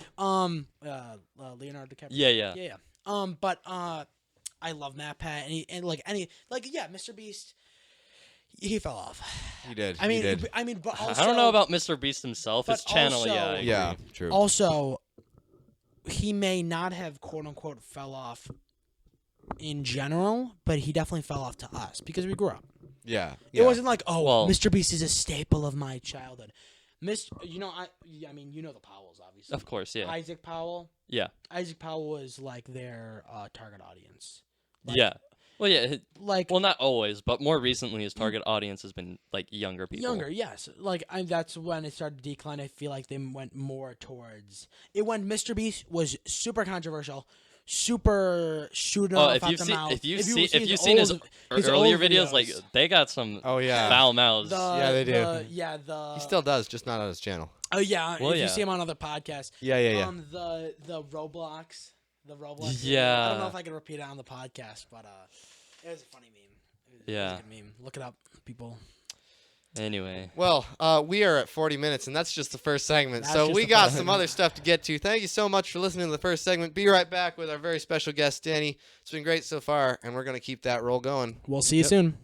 Leonardo DiCaprio. Yeah. But I love Matt Pat and Mr. Beast. He fell off. He did. But also, I don't know about Mr. Beast himself. His channel, yeah, true. Also, he may not have quote unquote fell off in general, but he definitely fell off to us because we grew up. Yeah. It wasn't like, Mr. Beast is a staple of my childhood. You know the Powells, obviously. Of course, yeah. Isaac Powell. Yeah. Isaac Powell was like their target audience. Yeah. Well, yeah. Well, not always, but more recently, his target audience has been like younger people. Younger, yes. That's when it started to decline. I feel like they went more towards it. When Mr. Beast was super controversial. Super shooting off out the mouth. If you've seen his earlier videos, like they got some foul mouths. They do. He still does, just not on his channel. Oh yeah, if you see him on other podcasts. Yeah. The Roblox. Yeah. I don't know if I can repeat it on the podcast, but it was a funny meme. It was a good meme. Look it up, people. Anyway. Well, we are at 40 minutes, and that's just the first segment. So we got some other stuff to get to. Thank you so much for listening to the first segment. Be right back with our very special guest, Danny. It's been great so far, and we're going to keep that roll going. We'll see you soon.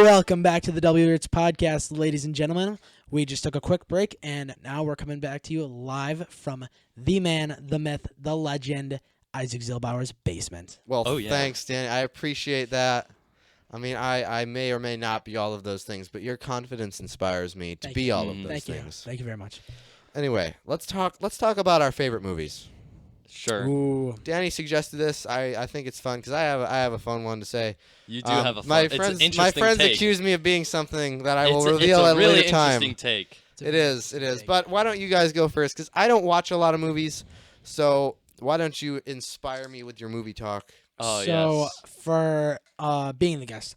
Welcome back to the W Ritz Podcast, ladies and gentlemen. We just took a quick break, and now we're coming back to you live from the man, the myth, the legend, Isaac Zilbauer's basement. Well, thanks, Danny. I appreciate that. I mean, I may or may not be all of those things, but your confidence inspires me to be all of those things. Thank you very much. Anyway, let's talk about our favorite movies. Sure. Ooh. Danny suggested this. I think it's fun because I have a fun one to say. You do have a fun. My friends accuse me of being something that I will reveal at a really later time. Interesting take. It is. But why don't you guys go first? Because I don't watch a lot of movies, so why don't you inspire me with your movie talk? Oh, so yes. for being the guest,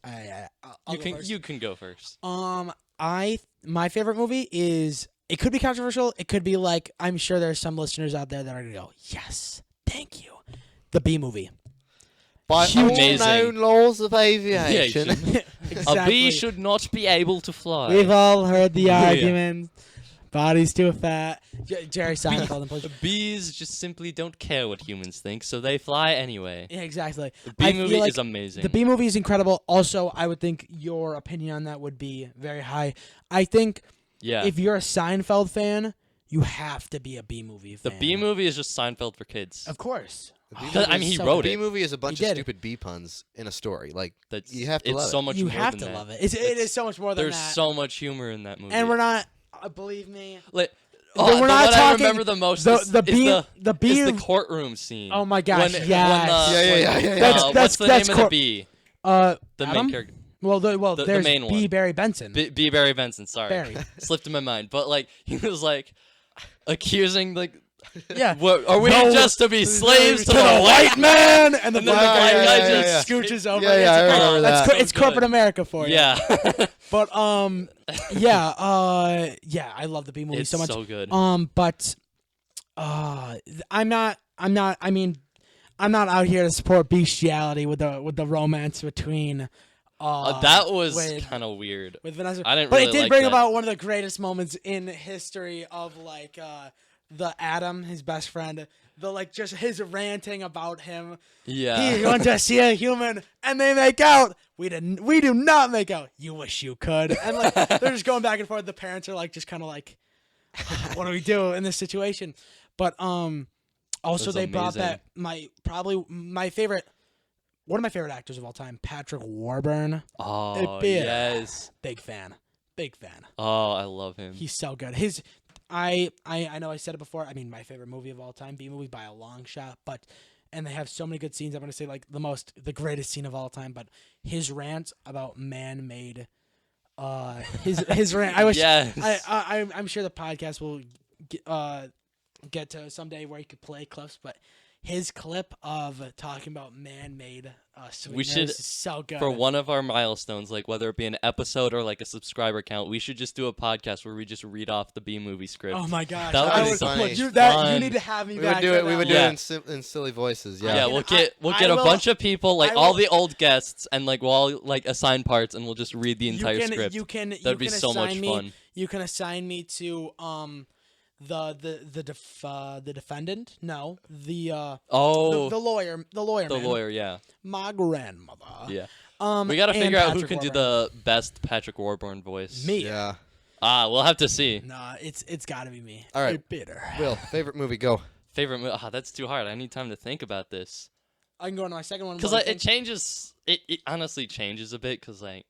you can go first. My favorite movie is. It could be controversial. It could be like, I'm sure there's some listeners out there that are going to go, yes, thank you. The B movie. By all known laws of aviation. Exactly. A bee should not be able to fly. We've all heard the argument. Body's too fat. Jerry Seinfeld. Bees just simply don't care what humans think, so they fly anyway. Yeah, exactly. The Bee movie is amazing. The Bee movie is incredible. Also, I would think your opinion on that would be very high. I think... Yeah. If you're a Seinfeld fan, you have to be a B-movie fan. The B-movie is just Seinfeld for kids. Of course. I mean, he wrote it. The B-movie is a bunch of stupid bee puns in a story. Like, you have to love it. It's so much more than that. You have to love it. It is so much more than that. There's so much humor in that movie. And we're not, believe me. Like, we're not talking. I remember the most is the courtroom scene. Oh my gosh, yeah. What's the name of the bee? The main character. Well, there's the main one. B. Barry Benson. B. Barry Benson, sorry. Barry. Slipped in my mind. But, like, he was, like, accusing, like... Yeah. Are we just to be slaves to the white man? And the black guy just scooches over. Yeah, I remember that. It's corporate America for you. Yeah. But, yeah, I love the B movie so much. It's so good. But, I'm not out here to support bestiality with the romance between... that was kind of weird. With Vanessa. I didn't but really it did like bring that. about one of the greatest moments in history of, like, the Adam, his best friend, just his ranting about him. Yeah. He went to see a human, and they make out. We do not make out. You wish you could. And, like, they're just going back and forth. The parents are, like, just kind of like, what do we do in this situation? But, also they brought that, one of my favorite actors of all time, Patrick Warburton. Oh, yes. Big fan. Oh, I love him. He's so good. I know I said it before. I mean, my favorite movie of all time, B movie by a long shot. And they have so many good scenes. I'm gonna say like the greatest scene of all time. But his rant about man-made, his rant. I wish. Yes. I'm sure the podcast will get to someday where he could play clips, but. His clip of talking about man-made sweeteners is so good. For one of our milestones, like whether it be an episode or like a subscriber count, we should just do a podcast where we just read off the B movie script. Oh my gosh, that would be funny. You need to have me back. We would do it in silly voices. Yeah. Yeah, we'll get a bunch of people, like all the old guests, and like we'll all like assign parts, and we'll just read the entire script. That'd be so much fun. You can assign me to the defendant? No, the lawyer. The lawyer, yeah. My grandmother. Yeah. We gotta figure out who can do the best Patrick Warburton voice. Me. Yeah. We'll have to see. Nah, it's gotta be me. All right. You're bitter. Will, favorite movie, go. Favorite movie? That's too hard. I need time to think about this. I can go on my second one. Because it changes. It honestly changes a bit. Because like.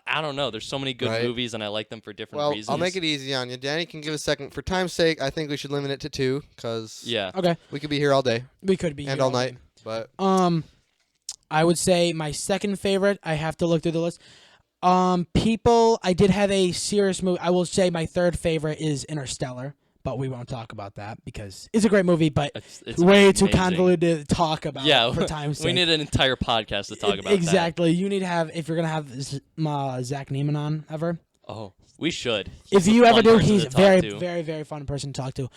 I don't know. There's so many good movies, and I like them for different reasons. I'll make it easy on you. Danny can give a second. For time's sake, I think we should limit it to 2, because okay, we could be here all day. We could be and all night. But I would say my second favorite. I have to look through the list. I did have a serious movie. I will say my third favorite is Interstellar. But we won't talk about that because it's a great movie, but it's way too convoluted to talk about for time's sake. We need an entire podcast to talk about exactly. That. You need to have, if you're going to have Zach Neiman on ever. Oh, we should. If you ever do, he's a very, very, very fun person to talk to.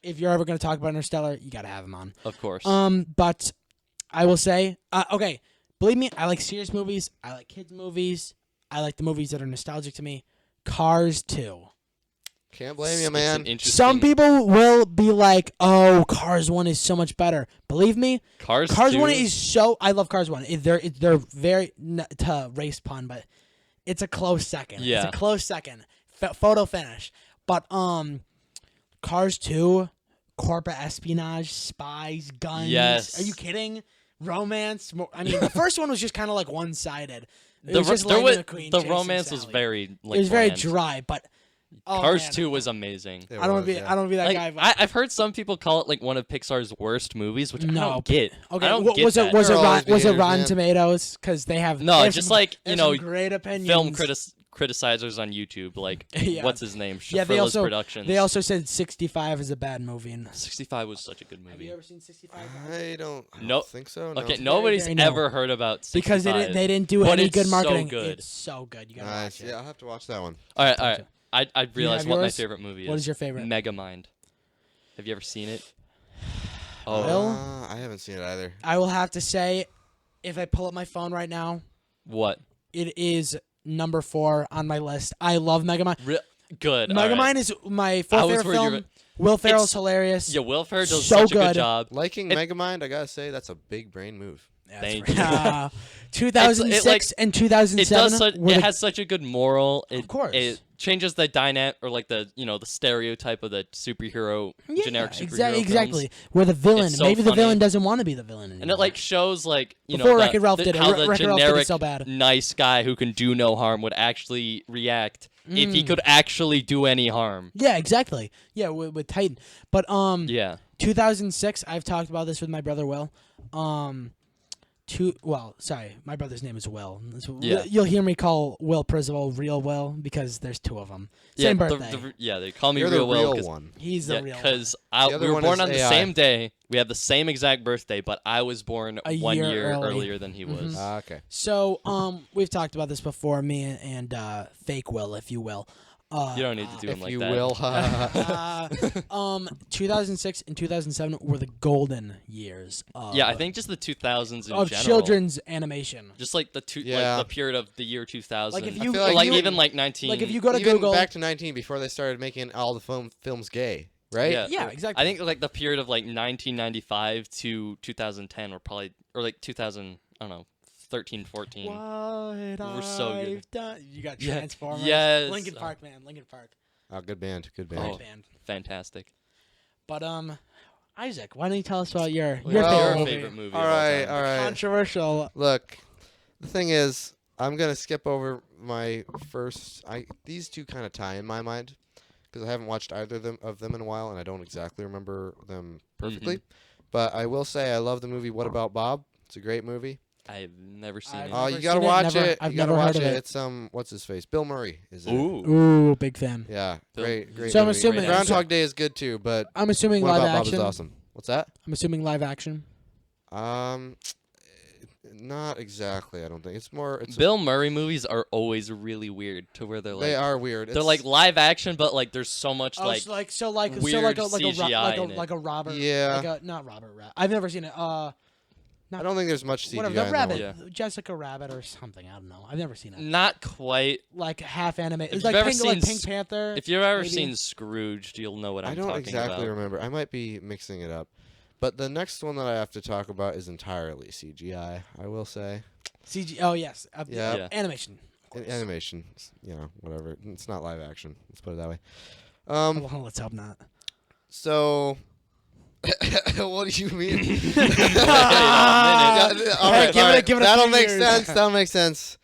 If you're ever going to talk about Interstellar, you got to have him on. Of course. But I will say, okay, believe me, I like serious movies. I like kids movies. I like the movies that are nostalgic to me. Cars 2. Can't blame you, man. Some people will be like, "Oh, Cars 1 is so much better." Believe me, Cars 1 is so. I love Cars 1. They're very race pun, but it's a close second. Yeah, it's a close second. Photo finish, but Cars 2, corporate espionage, spies, guns. Yes. Are you kidding? Romance. I mean, the first one was just kind of like one-sided. It The was just there Lightning was, McQueen the chasing romance was Sally. very like It was very bland. dry, but Cars man. 2 was amazing. It I don't want was, to be. yeah. I don't want to be that Like, guy. But I've heard some people call it like one of Pixar's worst movies, which I No. don't get. okay, I don't get was that. it was There it will always be was it haters, Rotten man. Tomatoes? Because they have No, they have just some- like, they you have some know, great opinions. film criticizers on YouTube, like Yeah. what's his name? Yeah, they Frilla's also Productions. they also said 65 is a bad movie. 65 was such a good Have movie. you ever seen 65? I don't Nope. think so. No. Okay, very, nobody's very new. ever heard about 65. Because they didn't do But any it's good so marketing. good. It's so good. You gotta Nice. watch it. Yeah, I'll have to watch that one. All right. I realized have what my yours? favorite movie is. What is your favorite? Megamind. Have you ever seen it? Will? I haven't seen it either. I will have to say, if I pull up my phone right now, What? it is number 4 on my list. I love Megamind. Good. all Megamind right. is my I fourth was favorite worried you film. Will Ferrell's It's- hilarious. Yeah, Will Ferrell does So such a good. good job. Liking It- Megamind, I gotta say that's a big brain move. Thank That's you. right. 2006 like- and It 2007. does. It were the- has such a good moral. Of course. It changes the dynamic or like the the stereotype of the superhero generic superhero exactly. films. Where the villain, It's so maybe the funny. villain doesn't want to be the villain anymore. And it like shows like Before the, Wreck-It Ralph the, did it. how the Wreck-It Ralph did it generic so bad. nice guy who can do no harm would actually react if he could actually do any harm. Yeah, exactly. Yeah, with Titan. But Yeah. 2006. I've talked about this with my brother Will. Sorry, my brother's name is Will. Yeah. You'll hear me call Will Percival real Will because there's 2 of them. Yeah, Same birthday. they call me You're Real the Will. real one. He's the real one. Because The other we were one born is on the AI. same day. We have the same exact birthday, but I was born A 1 year year early. earlier than he was. Okay. So, we've talked about this before, me and fake Will, if you will. You don't need to do him If like you that. will. 2006 and 2007 were the golden years of, Yeah, I think just the 2000s in of general. children's animation. Just like Yeah. like the period of the year 2000. Like, if you- I feel or like like you- even like 19. Like if you go to Even Google, back to 19 before they started making all the films gay, right? Yeah, exactly. I think like the period of like 1995 to 2010 were probably or like 2000. I don't know. 13, 14. What We're so good. I've done. You got Yeah, Transformers. yes. Linkin Park, man. Linkin Park. Oh, good band. Good band. Oh. Great band. Fantastic. But Isaac, why don't you tell us about your Well, favorite favorite movie? movie. All of right, time. all right. Controversial. Look, the thing is, I'm gonna skip over my first. These two kind of tie in my mind because I haven't watched either of them in a while, and I don't exactly remember them perfectly. But I will say I love the movie What About Bob? It's a great movie. I've never seen I've it. Oh, never you gotta seen it, watch never- it. I've You gotta never watch heard of it. It's what's his face? Bill Murray is in it. Ooh. Ooh, big fan. Yeah, Bill- great. So I'm movie. assuming- Groundhog Day is good too, but I'm assuming What live About Bob action. is awesome. What's that? I'm assuming live action. Not exactly. I don't think it's more. It's Bill Murray movies are always really weird to where they're like they are weird. they're like live action, but like there's so much Oh, like weird CGI in it. like a Robert. Yeah. Like a, not Robert Rabbit. I've never seen it. I don't think there's much CGI. Whatever. in The that Rabbit. one. Yeah. Jessica Rabbit or something. I don't know. I've never seen it. not quite. Like half animated. If It's like you've ever Pink, like seen Pink Panther. If you've ever maybe. seen Scrooged, you'll know what I'm I don't talking exactly about. remember. I might be mixing it up. But the next one that I have to talk about is entirely CGI. I will say CG. Oh yes. Yeah. Yeah. Animation. Of course. animation. Whatever. It's not live action. Let's put it that way. Well, let's hope not. So. What do you mean? Ah! All right, give it a that'll few make years. sense. That'll make sense.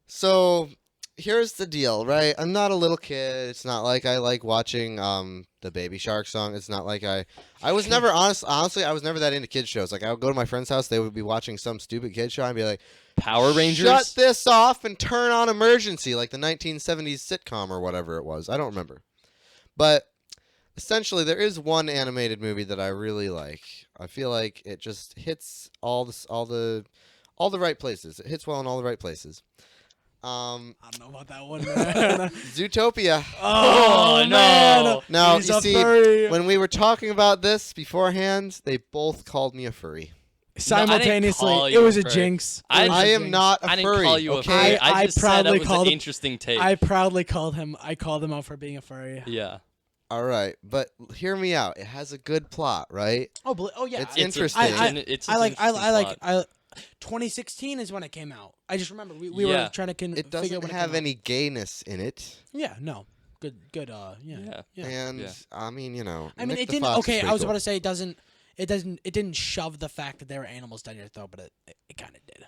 So, here's the deal, right? I'm not a little kid. It's not like I like watching the Baby Shark song. It's not like I was never honestly, I was never that into kids shows. Like I would go to my friend's house, they would be watching some stupid kid show and be like, Power Rangers. "Shut this off and turn on Emergency," like the 1970s sitcom or whatever it was. I don't remember. But essentially, there is one animated movie that I really like. I feel like it just hits all the right places. It hits well in all the right places. I don't know about that one. Zootopia. Oh, no. Now, He's you a see, furry. when we were talking about this beforehand, they both called me a furry. Simultaneously, call it you was a a furry. jinx. I- It was a I am jinx. not a I didn't furry. call you a okay? furry. I I just said proudly that was called an him- interesting take. I proudly called him. I called him out for being a furry. Yeah. All right, but hear me out. It has a good plot, right? Oh yeah. It's I- interesting. It's I an like. interesting plot. 2016 is when it came out. I just remember we Yeah. were trying to It figure doesn't when have it came any gayness in it. out. Yeah, no. Good. Yeah. And I mean, you know, I mean, Nick it the didn't. Fox is Okay, pretty I was cool. about to say it didn't shove the fact that there were animals down your throat, but it kind of did.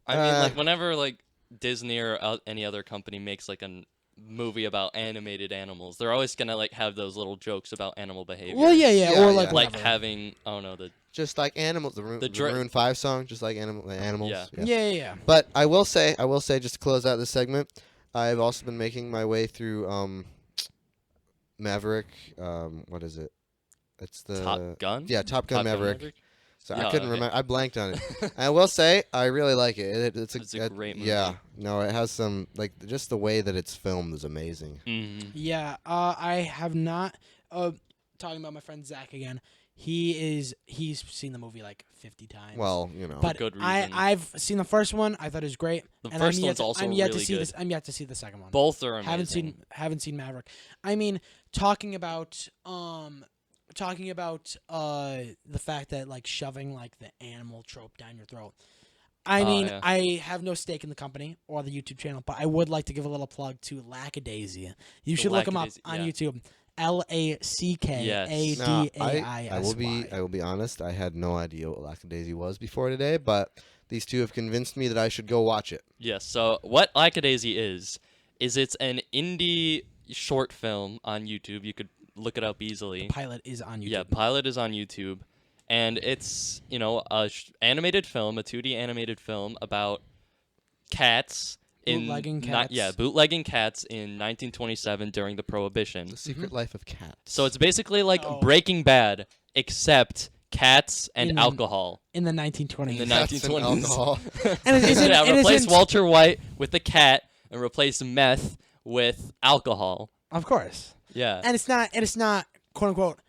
I mean, like whenever like Disney or any other company makes like a movie about animated animals, they're always gonna like have those little jokes about animal behavior. Well, yeah, Yeah, or yeah. like like whatever. having I don't know the Just like animals, the Maroon 5 song, just like animals. Yeah. Yeah. But I will say, just to close out this segment, I've also been making my way through Maverick. What is it? It's the Top Gun. Yeah, Top Gun Maverick. So Yeah, I couldn't okay. remember. I blanked on it. I will say, I really like it. It's a great movie. Yeah. No, it has some just the way that it's filmed is amazing. Mm-hmm. Yeah. I have not. Talking about my friend Zach again. He's seen the movie like 50 times. Well, you know. but good reason. I've seen the first one. I thought it was great. The and first I'm yet one's to, also I'm yet really to see good. this. I'm yet to see the second one. Both are amazing. Haven't seen Maverick. I mean, talking about the fact that like shoving like the animal trope down your throat. I mean, yeah. I have no stake in the company or the YouTube channel, but I would like to give a little plug to Lackadaisy. You should look him up on YouTube. LACKADAISY. No, I will be honest. I had no idea what Lackadaisy was before today, but these two have convinced me that I should go watch it. Yes. So what Lackadaisy is it's an indie short film on YouTube. You could look it up easily. Pilot is on YouTube. Yeah, Pilot is on YouTube, and it's a animated film, a 2D animated film about cats. Bootlegging cats. Bootlegging cats in 1927 during the Prohibition. The Secret Life of Cats. So it's basically like Oh. Breaking Bad, except cats and In- alcohol. in the 1920s. In the Cats and 1920s. alcohol. And it isn't, Yeah, it replace isn't- Walter White with the cat and replace meth with alcohol. Of course. Yeah. And it's not quote unquote.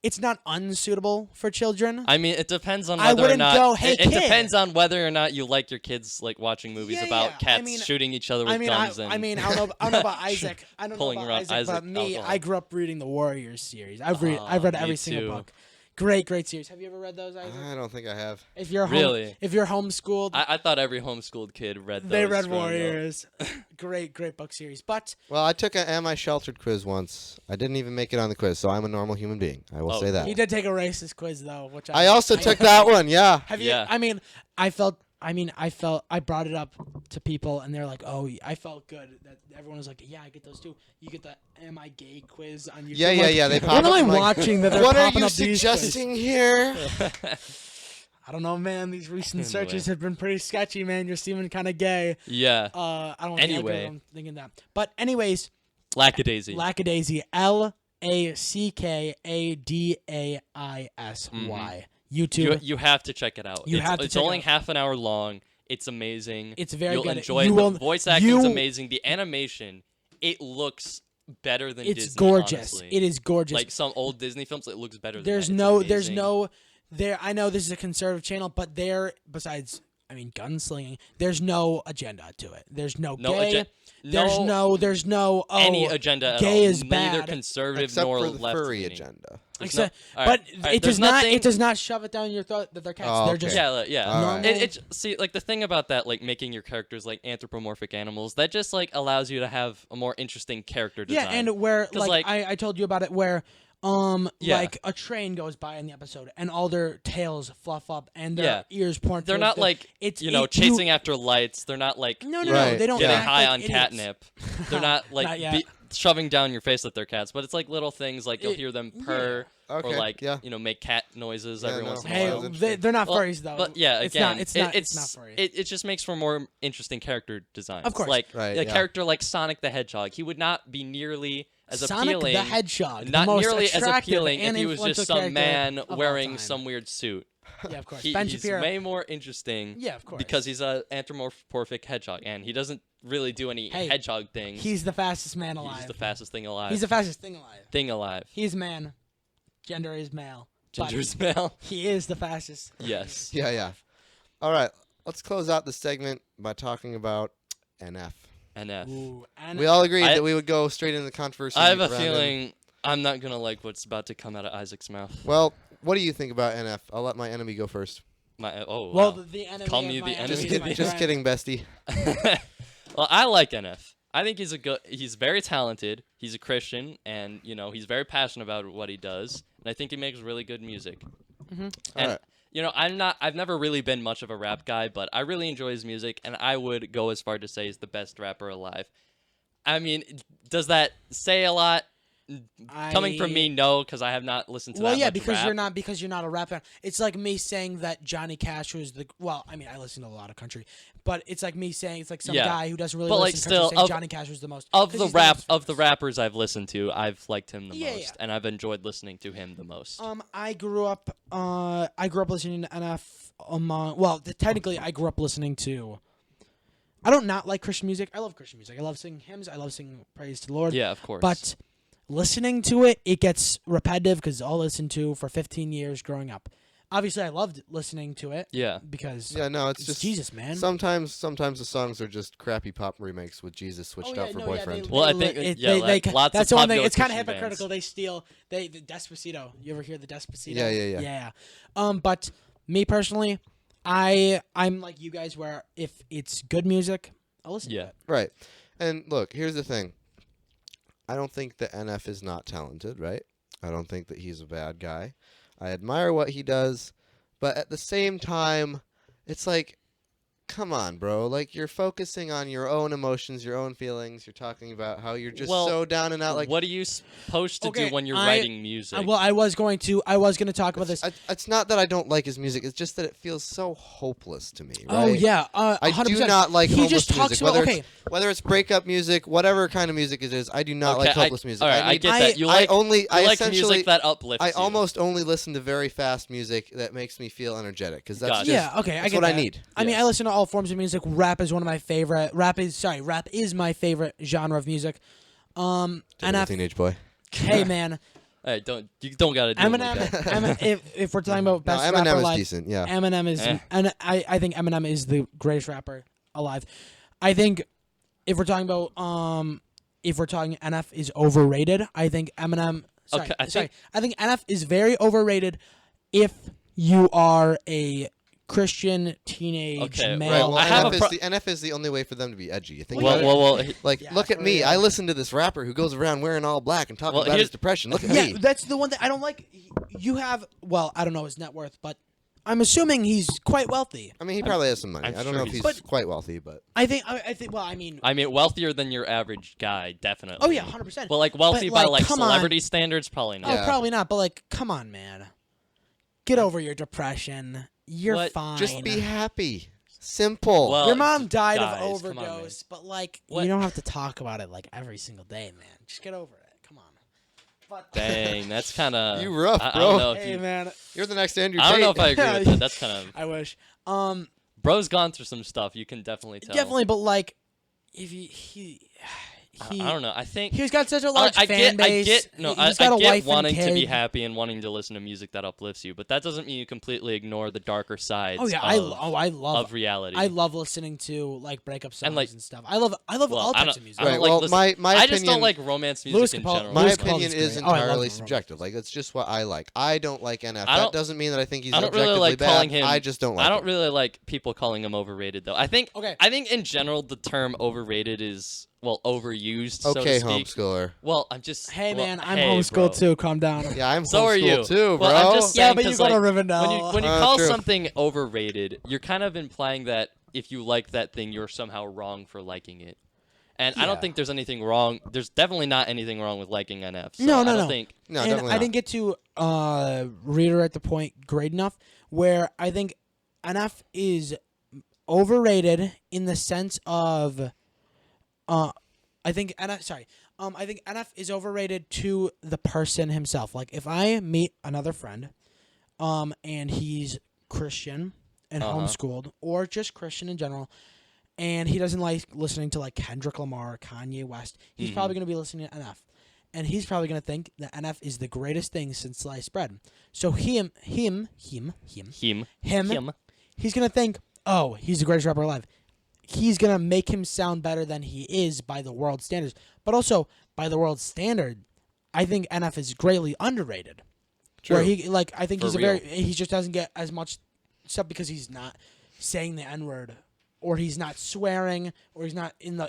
It's not unsuitable for children. I mean, it depends on I whether or wouldn't not. go, "Hey, it kid." depends on whether or not you like your kids like watching movies Yeah, about yeah. cats I mean- shooting each other with I mean, guns. I don't know about Isaac. I don't know Pulling about around Isaac, Isaac but me, alcohol. I grew up reading the Warriors series. I've read Me every single too. book. Great series. Have you ever read those, Isaac? I don't think I have. If you're Really? if you're homeschooled, I thought every homeschooled kid read those. they read growing up. Warriors. great book series. But Well, I took an Am I Sheltered quiz once. I didn't even make it on the quiz, so I'm a normal human being. I will Oh, say that. he did take a racist quiz though, which I also took that one, yeah. Have you? Yeah. I brought it up to people, and they're like, "Oh, I felt good." That everyone was like, "Yeah, I get those too." You get the "Am I gay?" quiz on YouTube. Yeah, Like, they What pop am up, I I'm like, watching that they're What are popping you up these quizzes? suggesting here? I don't know, man. These recent Anyway. searches have been pretty sketchy, man. You're seeming kind of gay. Yeah. I don't Anyway. think I'm thinking that. But anyways, Lackadaisy. Lackadaisy, LACKADAISY. YouTube. You have to check it out. You have to It's check it only out. half an hour long. It's amazing. It's very You'll good. enjoy You it. The will- voice acting's you- amazing. The animation, it looks better than It's Disney. gorgeous. Honestly. It is gorgeous. Like some old Disney films, it looks better. There's than that. no, It's there's amazing. no, there. I know this is a conservative channel, but there, besides, I mean, gunslinging, there's no agenda to it. There's no gay. There's no. Oh, any agenda at gay all. is Neither bad. conservative Except nor for the left furry leaning. agenda. Except, All but right, it there's does not. nothing- It does not shove it down your throat that they're cats. Oh, They're okay. just Yeah. All right. See, like the thing about that, like making your characters like anthropomorphic animals, that just like allows you to have a more interesting character design. yeah, and where 'Cause, like I told you about it where. Yeah. Like a train goes by in the episode, and all their tails fluff up, and their Yeah. ears point. they're towards not like chasing after lights. They're not like No, Right. they don't getting act high like on idiots. catnip. They're not like Not yet. shoving down your face that they're cats, but it's like little things like you'll It- hear them purr Okay, or like yeah. make cat noises Yeah, every no. once in a Hey, while. Interesting. they're not Well, furries though. But yeah, it's again, not. It's not furry. It just makes for more interesting character designs. Of course. like Right, a yeah. character like Sonic the Hedgehog, he would not be nearly as Sonic appealing. the Hedgehog, the Not most nearly as attractive appealing and if he was influential just some character man of all wearing time. some weird suit. Yeah, of course. He's Ben Shapiro. way more interesting. Yeah, of course. Because he's a anthropomorphic hedgehog, and he doesn't really do any Hey, hedgehog things. He's the fastest man alive. He's the fastest thing alive. He's the fastest thing alive. thing alive. He's man. Gender is male. but Ginger's male. He is the fastest. Yes. Yeah. All right, let's close out the segment by talking about NF. NF. Ooh, and We all agreed I- that we would go straight into the controversy. I have a around feeling I'm not gonna like what's about to come out of Isaac's mouth. Well, what do you think about NF? I'll let my enemy go first. Oh. well, Wow. the enemy. Call of me my the enemy enemy. is my Just friend. kidding, bestie. Well, I like NF. I think he's very talented. He's a Christian, and he's very passionate about what he does, and I think he makes really good music. Mm-hmm. And I've never really been much of a rap guy, but I really enjoy his music, and I would go as far to say he's the best rapper alive. I mean, does that say a lot? Coming from me, no, because I have not listened to that much because rap. you're not a rap fan. It's like me saying that Johnny Cash was I listen to a lot of country, but it's like me saying it's like some guy who doesn't really listen to country saying Johnny Cash was the most of the rappers I've listened to. I've liked him the most, and I've enjoyed listening to him the most. I grew up listening to NF. Technically, I grew up listening to. I don't not like Christian music. I love Christian music. I love singing hymns. I love singing praise to the Lord. Yeah, of course. But listening to it gets repetitive because all I listened to for 15 years growing up. Obviously, I loved listening to it. Yeah. Because it's just Jesus, man. Sometimes the songs are just crappy pop remakes with Jesus switched out for boyfriend. I think lots that's of one thing. It's kind of Christian hypocritical. bands. They steal the Despacito. You ever hear the Despacito? Yeah. But me personally, I'm like you guys where if it's good music, I'll listen to it. Right. And look, here's the thing. I don't think that NF is not talented, right? I don't think that he's a bad guy. I admire what he does, but at the same time, it's like, come on, bro. Like, you're focusing on your own emotions, your own feelings. You're talking about how you're just so down and out. Like, what are you supposed to do when you're writing music? I was going to talk about this. It's not that I don't like his music. It's just that it feels so hopeless to me. Right? Oh yeah, 100%. I do not like he hopeless just talks music. about Whether it's breakup music, whatever kind of music it is, I do not like hopeless music. All right, I get that. You like music that uplifts I almost only listen to very fast music that makes me feel energetic because that's Gotcha. that's what I need. I mean, I listen to all forms of music. Rap is one of my favorite. Rap is my favorite genre of music. And teenage boy. Hey man. Hey, you don't gotta do Eminem. It like that. if we're talking about best Eminem rapper is alive, decent. Yeah. Eminem is, and I think Eminem is the greatest rapper alive. I think if we're talking about NF is overrated. I think Eminem. I think NF is very overrated. If you are a Christian teenage male. Right. Well, NF is the only way for them to be edgy. You think look at me. I listen to this rapper who goes around wearing all black and talking about his depression. Look at me. Yeah, that's the one that I don't like. You have, I don't know his net worth, but I'm assuming he's quite wealthy. I mean, he probably has some money. I don't know if he's quite wealthy, but I think, wealthier than your average guy, definitely. Oh yeah, 100%. But wealthy by celebrity standards, probably not. Oh, probably not. But come on, man, get over your depression. You're fine. Just be happy. Simple. Well, your mom died of overdose, but you don't have to talk about it every single day, man. Just get over it. Come on. But dang, that's kind of you rough, bro. I don't know if man, you're the next Andrew. I don't know if I agree with that. That's kind of. I wish. Bro's gone through some stuff. You can definitely tell. Definitely, but if he I don't know. I think he's got such a large fan base. I get wanting to be happy and wanting to listen to music that uplifts you, but that doesn't mean you completely ignore the darker sides. Oh yeah, I love of reality. I love listening to breakup songs and stuff. I love all types of music. Right. Well, my opinion, I just don't like romance music in general. My opinion is entirely subjective. It's just what I like. I don't like NF. That doesn't mean that I think he's objectively bad. I just don't like him. I don't really like people calling him overrated though. I think in general the term overrated is overused. Okay, so to speak. homeschooler. Well, I'm just. Hey, man, I'm homeschooled too. Calm down. Yeah, I'm so are you. too, bro. Well, I'm just saying, but you go to Rivendell. When you call something overrated, you're kind of implying that if you like that thing, you're somehow wrong for liking it. And I don't think there's anything wrong. There's definitely not anything wrong with liking NF. So no. I don't think. No, and definitely I didn't get to reiterate the point great enough where I think NF is overrated in the sense of. I think NF is overrated to the person himself. If I meet another friend, and he's Christian and homeschooled, or just Christian in general, and he doesn't like listening to Kendrick Lamar or Kanye West, he's probably going to be listening to NF. And he's probably going to think that NF is the greatest thing since sliced bread. So him, he's going to think, oh, he's the greatest rapper alive. He's going to make him sound better than he is by the world standards. But also, by the world standard, I think NF is greatly underrated. True. Where I think he just doesn't get as much stuff because he's not saying the N-word or he's not swearing, or he's not in the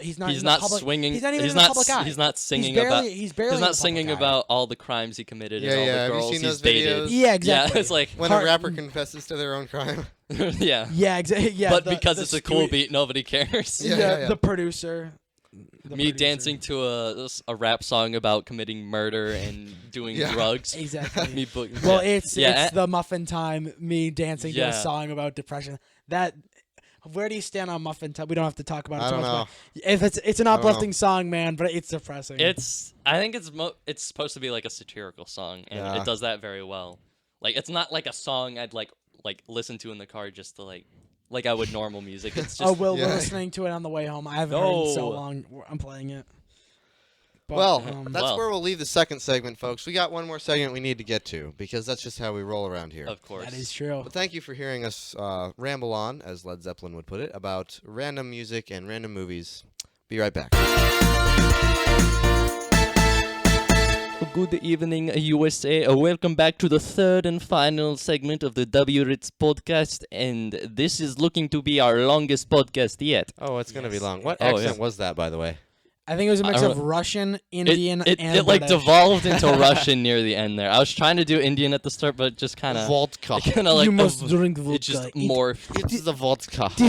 swinging. He's not even in the public eye. He's not singing He's barely not singing about all the crimes he committed and all the Have you girls seen he's those videos? dated. Yeah, exactly. Yeah, it's like when a rapper confesses to their own crime. yeah. Yeah, exactly. Yeah, but because it's a cool beat, nobody cares. Yeah. The producer. Me dancing to a rap song about committing murder and doing drugs. Exactly. It's the Muffin Time. Me dancing to a song about depression. Where do you stand on Muffin Time? We don't have to talk about it. I don't know. If it's an uplifting song, man, but it's depressing. I think it's supposed to be like a satirical song, and it does that very well. Like it's not like a song I'd like listen to in the car just to like I would normal music. It's just we're listening to it on the way home. I haven't heard it in so long. I'm playing it. But, that's where we'll leave the second segment, folks. We got one more segment we need to get to because that's just how we roll around here. Of course. That is true. But thank you for hearing us ramble on, as Led Zeppelin would put it, about random music and random movies. Be right back. Good evening, USA. Welcome back to the third and final segment of the W Ritz Podcast, and this is looking to be our longest podcast yet. Oh, it's going to be long. What accent was that, by the way? I think it was a mix of Russian, Indian, and it like devolved into Russian near the end there. I was trying to do Indian at the start, but just kind of vodka. You must drink vodka. It just morphed. It's the vodka. It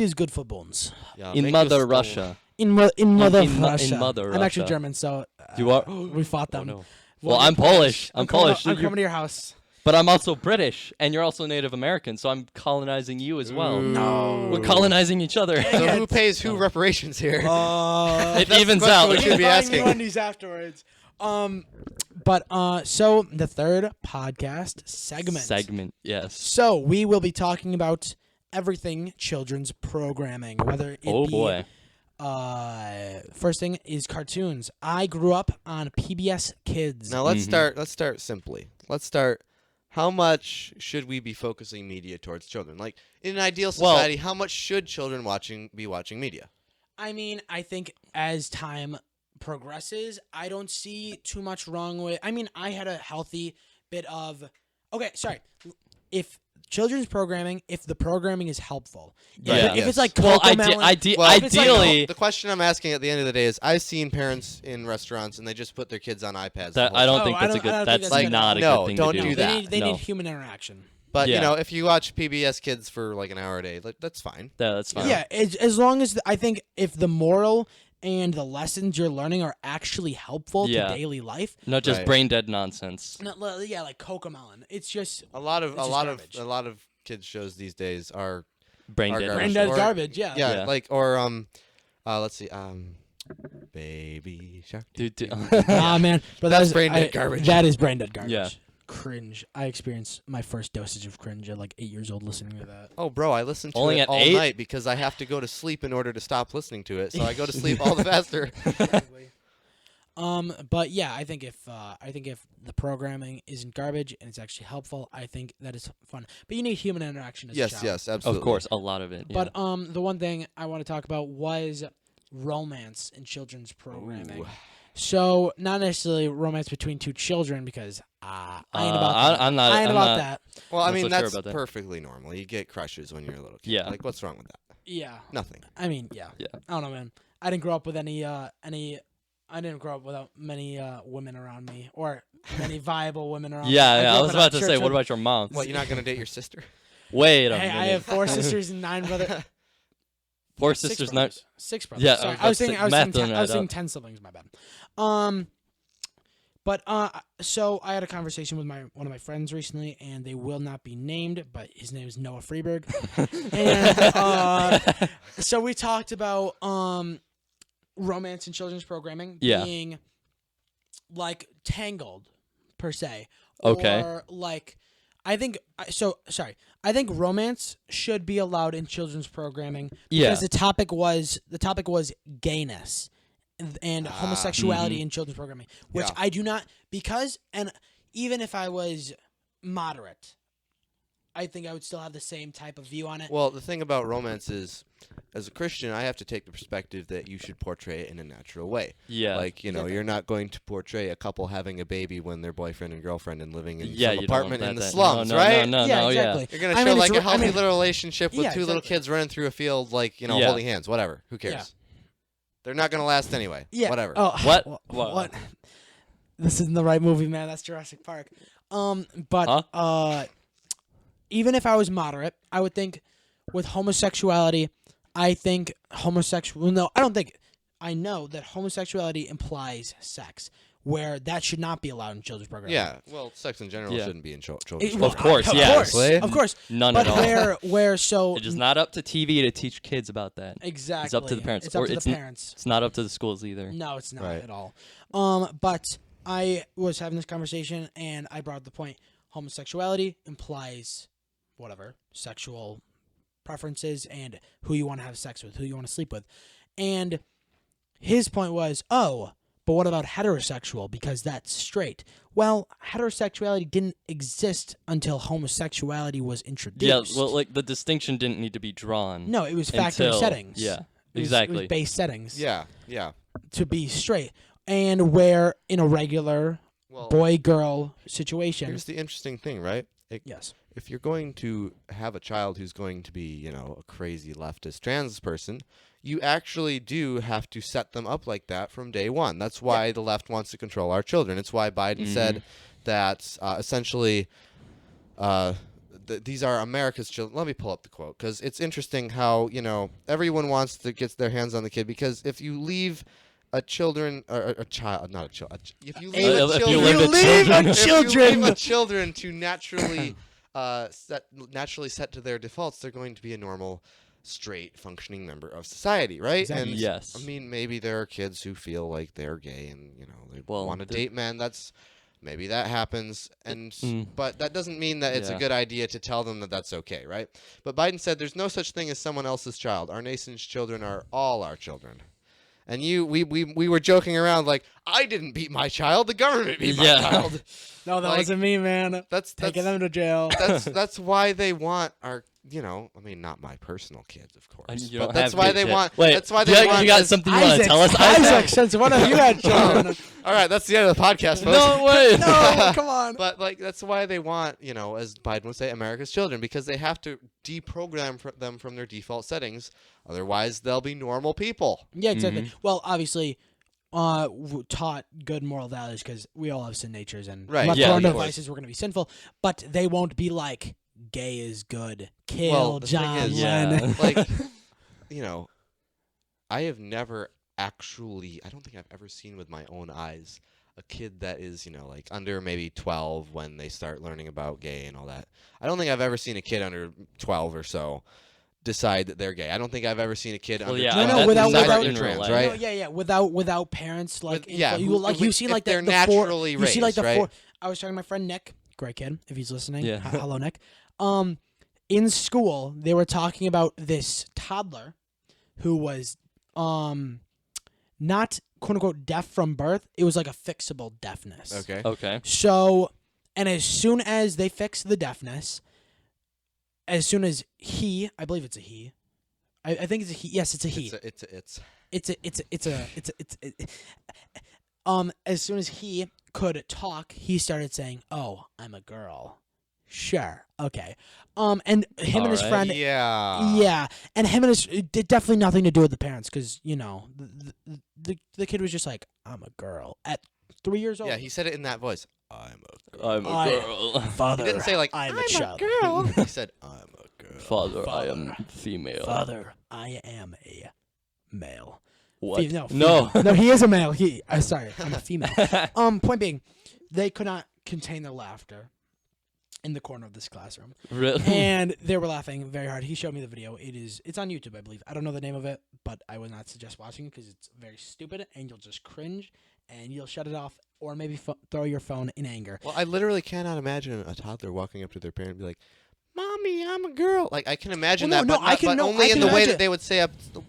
is good for bones. Yeah, in Mother Russia. In Mother Russia. I'm actually German, so you are. We fought them. Oh, no. Well, I'm Polish. I'm Polish. I'm coming to your house. But I'm also British, and you're also Native American, so I'm colonizing you as well. No. We're colonizing each other. So who pays who reparations here? It evens out. We should be asking. These afterwards. So the third podcast segment. Yes. So we will be talking about everything children's programming, whether it be... boy. First thing is cartoons. I grew up on PBS Kids. Now let's start simply. Let's start. How much should we be focusing media towards children? Like in an ideal society, how much should children be watching media? I mean, I think as time progresses, I don't see too much wrong with. I mean, I had a healthy bit of. Okay, sorry. If children's programming, if the programming is helpful, if it's like ideally, the question I'm asking at the end of the day is, I've seen parents in restaurants and they just put their kids on iPads. I don't think that's a good. That's not a good thing to do. No, don't do that. They need human interaction. But if you watch PBS Kids for like an hour a day, that's fine. Yeah, that's fine. Yeah, as long as I think if the moral and the lessons you're learning are actually helpful to daily life, not just brain dead nonsense. Like Cocomelon. It's just a lot of kids shows these days are brain dead garbage. Yeah. Like let's see, Baby Shark. Man, but that's brain dead garbage. That is brain dead garbage. Yeah. Cringe. I experienced my first dosage of cringe at like 8 years old listening to that. Oh, bro, I listen to it all night because I have to go to sleep in order to stop listening to it. So I go to sleep all the faster. But yeah, I think if the programming isn't garbage and it's actually helpful, I think that is fun. But you need human interaction as a child. Yes, absolutely. Of course, a lot of it. Yeah. But the one thing I want to talk about was romance in children's programming. Ooh. So not necessarily romance between two children because I ain't about that. I'm not about that. Well, I mean that's perfectly normal. You get crushes when you're a little kid. Yeah. Like what's wrong with that? Yeah. Nothing. I mean, yeah. I don't know, man. I didn't grow up with I didn't grow up without many women around me or many viable women around me. I was about to say, what about your mom? What, you're not going to date your sister? Wait a minute. I have 4 sisters and 9 brothers. 4 sisters, 6 brothers. Yeah, sorry. I was saying 10 siblings, my bad. So I had a conversation with one of my friends recently, and they will not be named, but his name is Noah Freeberg. And so we talked about romance in children's programming being like Tangled per se. Okay. Or like I think romance should be allowed in children's programming because the topic was gayness and homosexuality in children's programming, which I do not and even if I was moderate, I think I would still have the same type of view on it. Well, the thing about romance is as a Christian, I have to take the perspective that you should portray it in a natural way. Yeah. Like, you're not going to portray a couple having a baby when they're boyfriend and girlfriend and living in some apartment in the slums, right? No, exactly. You're going to show like a healthy little relationship with two little kids running through a field, like, holding hands, whatever. Who cares? Yeah. They're not going to last anyway. Yeah. Whatever. Oh, what? This isn't the right movie, man. That's Jurassic Park. Even if I was moderate, I would think with homosexuality, I know that homosexuality implies sex, where that should not be allowed in children's programs. Yeah, well, sex in general shouldn't be in children's Of course, Of course. None at all. Where so... It is not up to TV to teach kids about that. Exactly. It's up to the parents. It's up to the parents. It's not up to the schools either. No, it's not at all. But I was having this conversation, and I brought up the point, homosexuality implies whatever, sexual preferences and who you want to have sex with, who you want to sleep with. And his point was, but what about heterosexual? Because that's straight. Well, heterosexuality didn't exist until homosexuality was introduced. Yeah, well, like, the distinction didn't need to be drawn. No, it was factory settings. Yeah, exactly. It was base settings. Yeah. To be straight. And where in a regular boy-girl situation... Here's the interesting thing, right? Yes. If you're going to have a child who's going to be, a crazy leftist trans person, you actually do have to set them up like that from day one. That's why the left wants to control our children. It's why Biden said that essentially these are America's children. Let me pull up the quote, because it's interesting how, everyone wants to get their hands on the kid, because if you leave... If you leave children to naturally set to their defaults, they're going to be a normal, straight, functioning member of society, right? Exactly. And yes. I mean, maybe there are kids who feel like they're gay and they want to date men. Maybe that happens, but that doesn't mean that it's a good idea to tell them that that's okay, right? But Biden said there's no such thing as someone else's child. Our nation's children are all our children. And we were joking around like, I didn't beat my child, the government beat my child. No, that wasn't me, man. That's taking them to jail. That's why they want our, not my personal kids, of course. But that's why they want. Wait, that's why they want. You got something you want to tell us, Isaac? Since when have you had children? All right, that's the end of the podcast, folks. No way. No, come on. But that's why they want, as Biden would say, America's children, because they have to deprogram them from their default settings. Otherwise, they'll be normal people. Yeah, exactly. Well, obviously, taught good moral values, because we all have sin natures, and left to our devices, we're going to be sinful. But they won't be like, gay is good. Kill John Lennon. I have never actually, I don't think I've ever seen with my own eyes a kid that is, under maybe 12 when they start learning about gay and all that. I don't think I've ever seen a kid under 12 or so decide that they're gay. I don't think I've ever seen a kid under 12 without trans, right? No, without parents you've seen like they're naturally raised, you see like the right? I was talking to my friend Nick, great kid, if he's listening. Yeah. Hello, Nick. In school, they were talking about this toddler who was not quote unquote deaf from birth. It was like a fixable deafness. Okay. So, and as soon as they fix the deafness, as soon as I believe it's a he. I think it's a he. Yes, it's a he. As soon as he could talk, he started saying, "Oh, I'm a girl." Sure. Okay. And him and his friend. Yeah. And him and it did definitely nothing to do with the parents, because the kid was just like, "I'm a girl" at 3 years old. Yeah, he said it in that voice. I'm a girl. I'm a girl. Father, he didn't say like I'm a child. girl. He said I'm a girl. Father, I am female. Father, I am a male. What? No, he is a male. Sorry, I'm a female. Point being, they could not contain their laughter in the corner of this classroom. Really? And they were laughing very hard. He showed me the video. It's on YouTube, I believe. I don't know the name of it, but I would not suggest watching it because it's very stupid and you'll just cringe and you'll shut it off or maybe throw your phone in anger. Well, I literally cannot imagine a toddler walking up to their parent and be like, "Mommy, I'm a girl." Like, I can imagine that, but only in the way that they would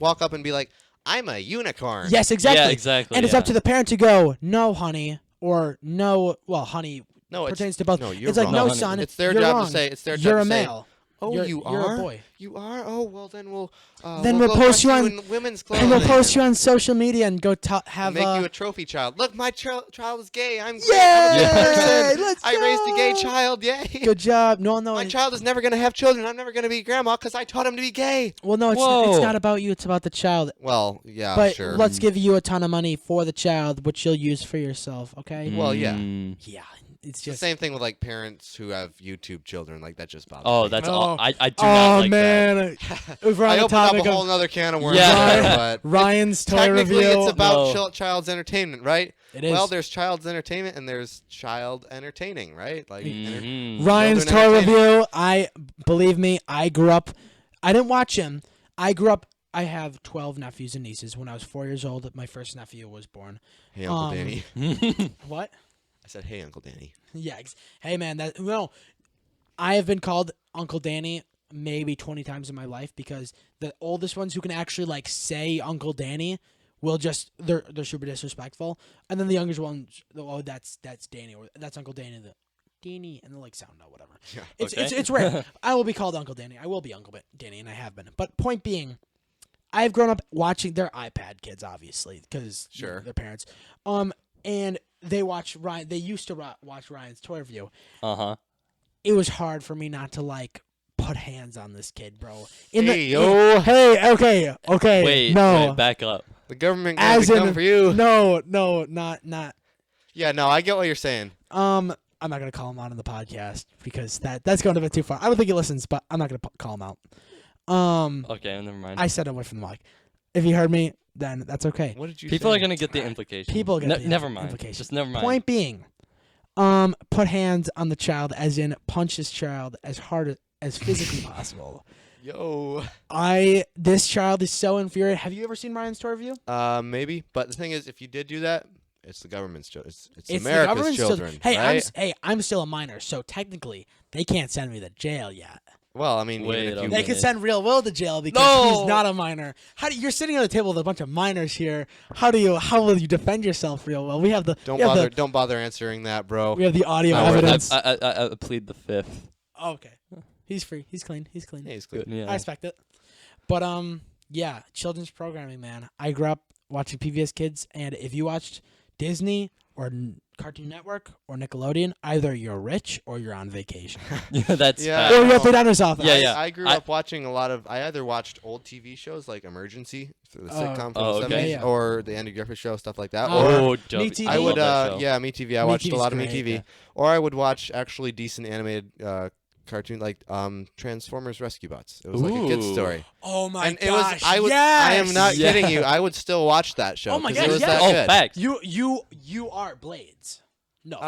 walk up and be like, "I'm a unicorn." Yes, exactly. Yeah, exactly. And it's up to the parent to go, "No, honey," or "No, well, honey." No, pertains to both. No, you're it's like, wrong. "No, No, son." It's their you're job wrong. to say. It's their job you're to a say, male. Oh, you're a boy. You are? Oh, well, then we'll post you on in women's clothing. And we'll post you on social media and go have make you a trophy child. Look, my child is gay. I'm gay. Yay! I'm Let's I go! raised a gay child. Yay! Good job. No. My child is never gonna have children. I'm never gonna be grandma because I taught him to be gay. Well, no, it's not about you. It's about the child. Well, yeah, but sure. let's give you a ton of money for the child, which you'll use for yourself. Okay? Well, yeah. Yeah. It's It's just the same thing with like parents who have YouTube children. Like that just bothers me. Oh, that's all. I do not like man. that. I opened up a whole other can of worms. Yeah. There, but Ryan's toy technically review. it's about child's entertainment, right? It is. Well, there's child's entertainment and there's child entertaining, right? Like Ryan's toy review. Believe me, I grew up. I didn't watch him. I grew up. I have 12 nephews and nieces. When I was 4 years old, my first nephew was born. Hey, Uncle Danny. What? I said, hey, Uncle Danny. Yeah. Hey, man. I have been called Uncle Danny maybe 20 times in my life because the oldest ones who can actually like say Uncle Danny will just they're super disrespectful, and then the youngest ones, that's Danny or that's Uncle Danny. Danny, and they'll like sound out whatever. Yeah. It's rare. I will be called Uncle Danny. I will be Uncle Danny, and I have been. But point being, I've grown up watching their iPad kids, obviously, because their parents. And they watch Ryan. They used to watch Ryan's toy review. It was hard for me not to like put hands on this kid, bro. Hey, okay. Wait, back up. The government gonna come for you. No, not. Yeah, no, I get what you're saying. I'm not gonna call him out on the podcast because that's going a bit too far. I don't think he listens, but I'm not gonna call him out. Okay, never mind. I said away from the mic. If you heard me, then that's okay. What did you People say? are gonna get the implication. People get the never mind. implication. Just never mind. Point being, put hands on the child, as in punch this child as hard as physically possible. Yo. This child is so infuriated. Have you ever seen Ryan's toy review? Maybe. But the thing is, if you did do that, it's the government's children. It's the America's government's children. Hey, I'm still a minor, so technically they can't send me to jail yet. Well, I mean, They could send Real Will to jail because he's not a minor. You're sitting on a table with a bunch of minors here. How will you defend yourself, Real Will? We have the don't bother answering that, bro. We have the audio evidence. I plead the fifth. Oh, okay, he's free. He's clean. Yeah, he's clean. Good, yeah. I respect it. But yeah, children's programming, man. I grew up watching PBS Kids, and if you watched Disney or Cartoon Network or Nickelodeon, either you're rich or you're on vacation. That's or you're at the dentist's office. I grew up watching a lot of. I either watched old TV shows like Emergency, the sitcom from the 70s, or the Andy Griffith Show, stuff like that. MeTV. I would, MeTV. I watched a lot of MeTV, yeah. Or I would watch actually decent animated cartoon like Transformers Rescue Bots. It was like a kid's story. Oh my gosh! It was, I am not kidding you. I would still watch that show. Oh my gosh! It was that good. Facts. You are Blades. No.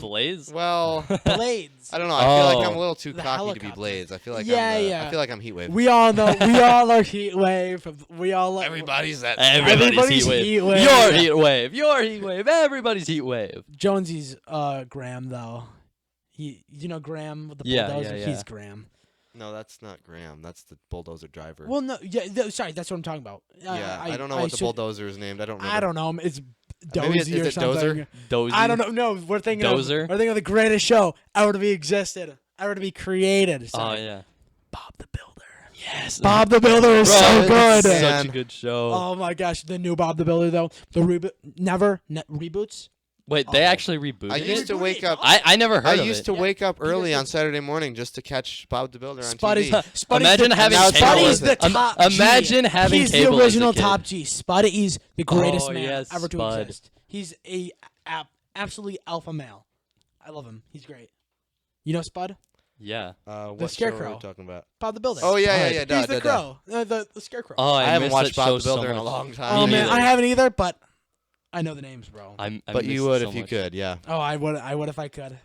Blades? Well, Blades. I don't know. I feel like I'm a little too cocky to be Blades. I feel like I feel like I'm Heatwave. We all know. We all are Heatwave. We all. Everybody's that. Everybody's Heatwave. You're Heatwave. You're Heatwave. Everybody's Heatwave. Jonesy's Graham though. Graham with the bulldozer. Yeah. He's Graham. No, that's not Graham. That's the bulldozer driver. Well, no. Sorry, that's what I'm talking about. I don't know what the bulldozer is named. I don't remember. I don't know. It's Dozy Maybe is or it something. Dozy? I don't know. No, we're thinking Dozer? We're thinking of the greatest show ever to be existed, ever to be created. Sorry. Oh yeah. Bob the Builder. Yes. Bob the Builder is so good. Such a good show. Oh my gosh, the new Bob the Builder though. The reboots. Wait, they actually rebooted it? I used to wake up. I never heard of it. I used to wake up early on Saturday morning just to catch Bob the Builder on TV. Imagine having cable. Spuddy's the top G. Imagine having He's cable the original as a kid. top G. Spuddy is the greatest man yes, ever to Spud. exist. He's a absolutely alpha male. I love him. He's great. You know Spud? Yeah. What Scarecrow. show are we talking about? Bob the Builder. Oh yeah. He's the crow. The Scarecrow. Oh, I haven't missed watched that Bob show the Builder so in a much. long time. Oh man, either. I haven't either, but I know the names, bro. But you would if you much. could, yeah. Oh, I would if I could.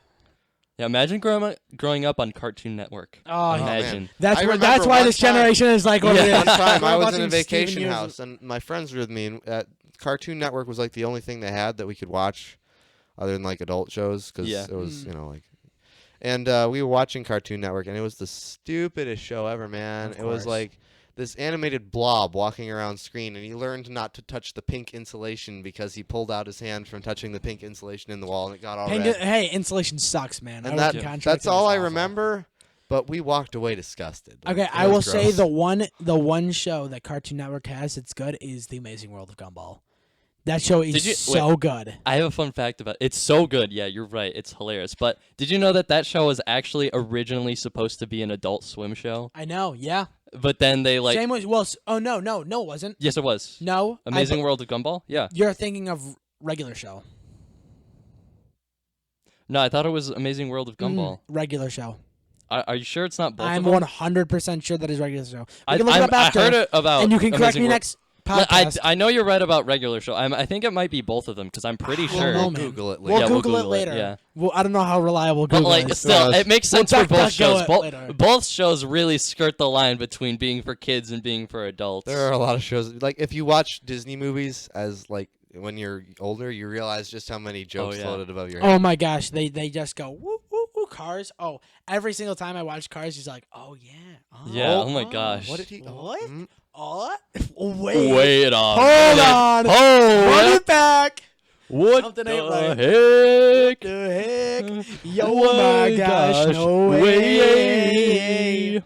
Yeah, imagine growing up on Cartoon Network. Oh, imagine. Man. That's why this generation is like over there. One time I was in a Watching vacation Steven house, and my friends were with me, and Cartoon Network was like the only thing they had that we could watch, other than like adult shows, because it was and we were watching Cartoon Network, and it was the stupidest show ever, man. It was like this animated blob walking around screen, and he learned not to touch the pink insulation because he pulled out his hand from touching the pink insulation in the wall, and it got all red. Hey, insulation sucks, man. And that's all I remember. but we walked away disgusted. Like, Okay, it I will was say gross. the one show that Cartoon Network has that's good is The Amazing World of Gumball. That show is so good. I have a fun fact about it. It's so good. Yeah, you're right. It's hilarious. But did you know that show was actually originally supposed to be an Adult Swim show? I know, yeah. But then they like... Same with, well, oh, no, it wasn't. Yes, it was. No. Amazing World of Gumball? Yeah. You're thinking of regular show. No, I thought it was Amazing World of Gumball. Regular show. Are you sure it's not both I'm of them? 100% sure that is regular show. I After, heard it about... and you can correct Amazing me World. next podcast. I know you're right about regular show. I think it might be both of them because I'm pretty sure. We'll Google it later. We'll Yeah, we'll Google it Google it, later. yeah. Well, I don't know how reliable But Google like, is. still, it makes sense for both shows. later. Both shows really skirt the line between being for kids and being for adults. There are a lot of shows. Like, if you watch Disney movies as, like, when you're older, you realize just how many jokes floated above your head. Oh my gosh, they just go woo woo woo Cars. Oh, every single time I watch Cars, he's like, oh yeah, Yeah, oh my gosh. What did he? What? Mm. Oh, wait, Wait on. hold on, run it back. What Something the ain't right. heck? The heck? Yo, Oh my gosh, no way.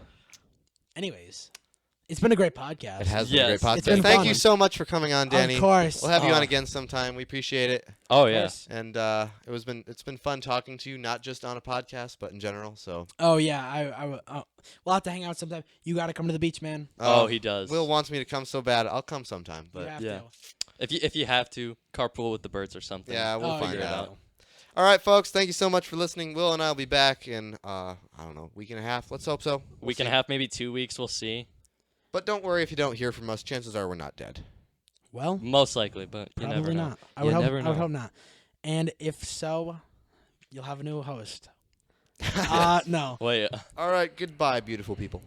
Anyways, it's been a great podcast. It has been a great Yes. podcast. It's been Thank fun. you so much for coming on, Danny. Of course. We'll have you on again sometime. We appreciate it. Oh yeah. And it's been fun talking to you, not just on a podcast, but in general. So. Oh yeah, we'll have to hang out sometime. You got to come to the beach, man. Oh, he does. Will wants me to come so bad. I'll come sometime. But You have yeah. to. If you have to carpool with the birds or something. yeah, we'll Oh, find yeah. out. All right, folks. Thank you so much for listening. Will and I will be back in I don't know, week and a half. Let's hope so. Week and a half, maybe 2 weeks. We'll see. But don't worry if you don't hear from us. Chances are we're not dead. Well, Most likely, but you never probably know. not. You never I know. would hope not. And if so, you'll have a new host. No. Wait. All right. Goodbye, beautiful people.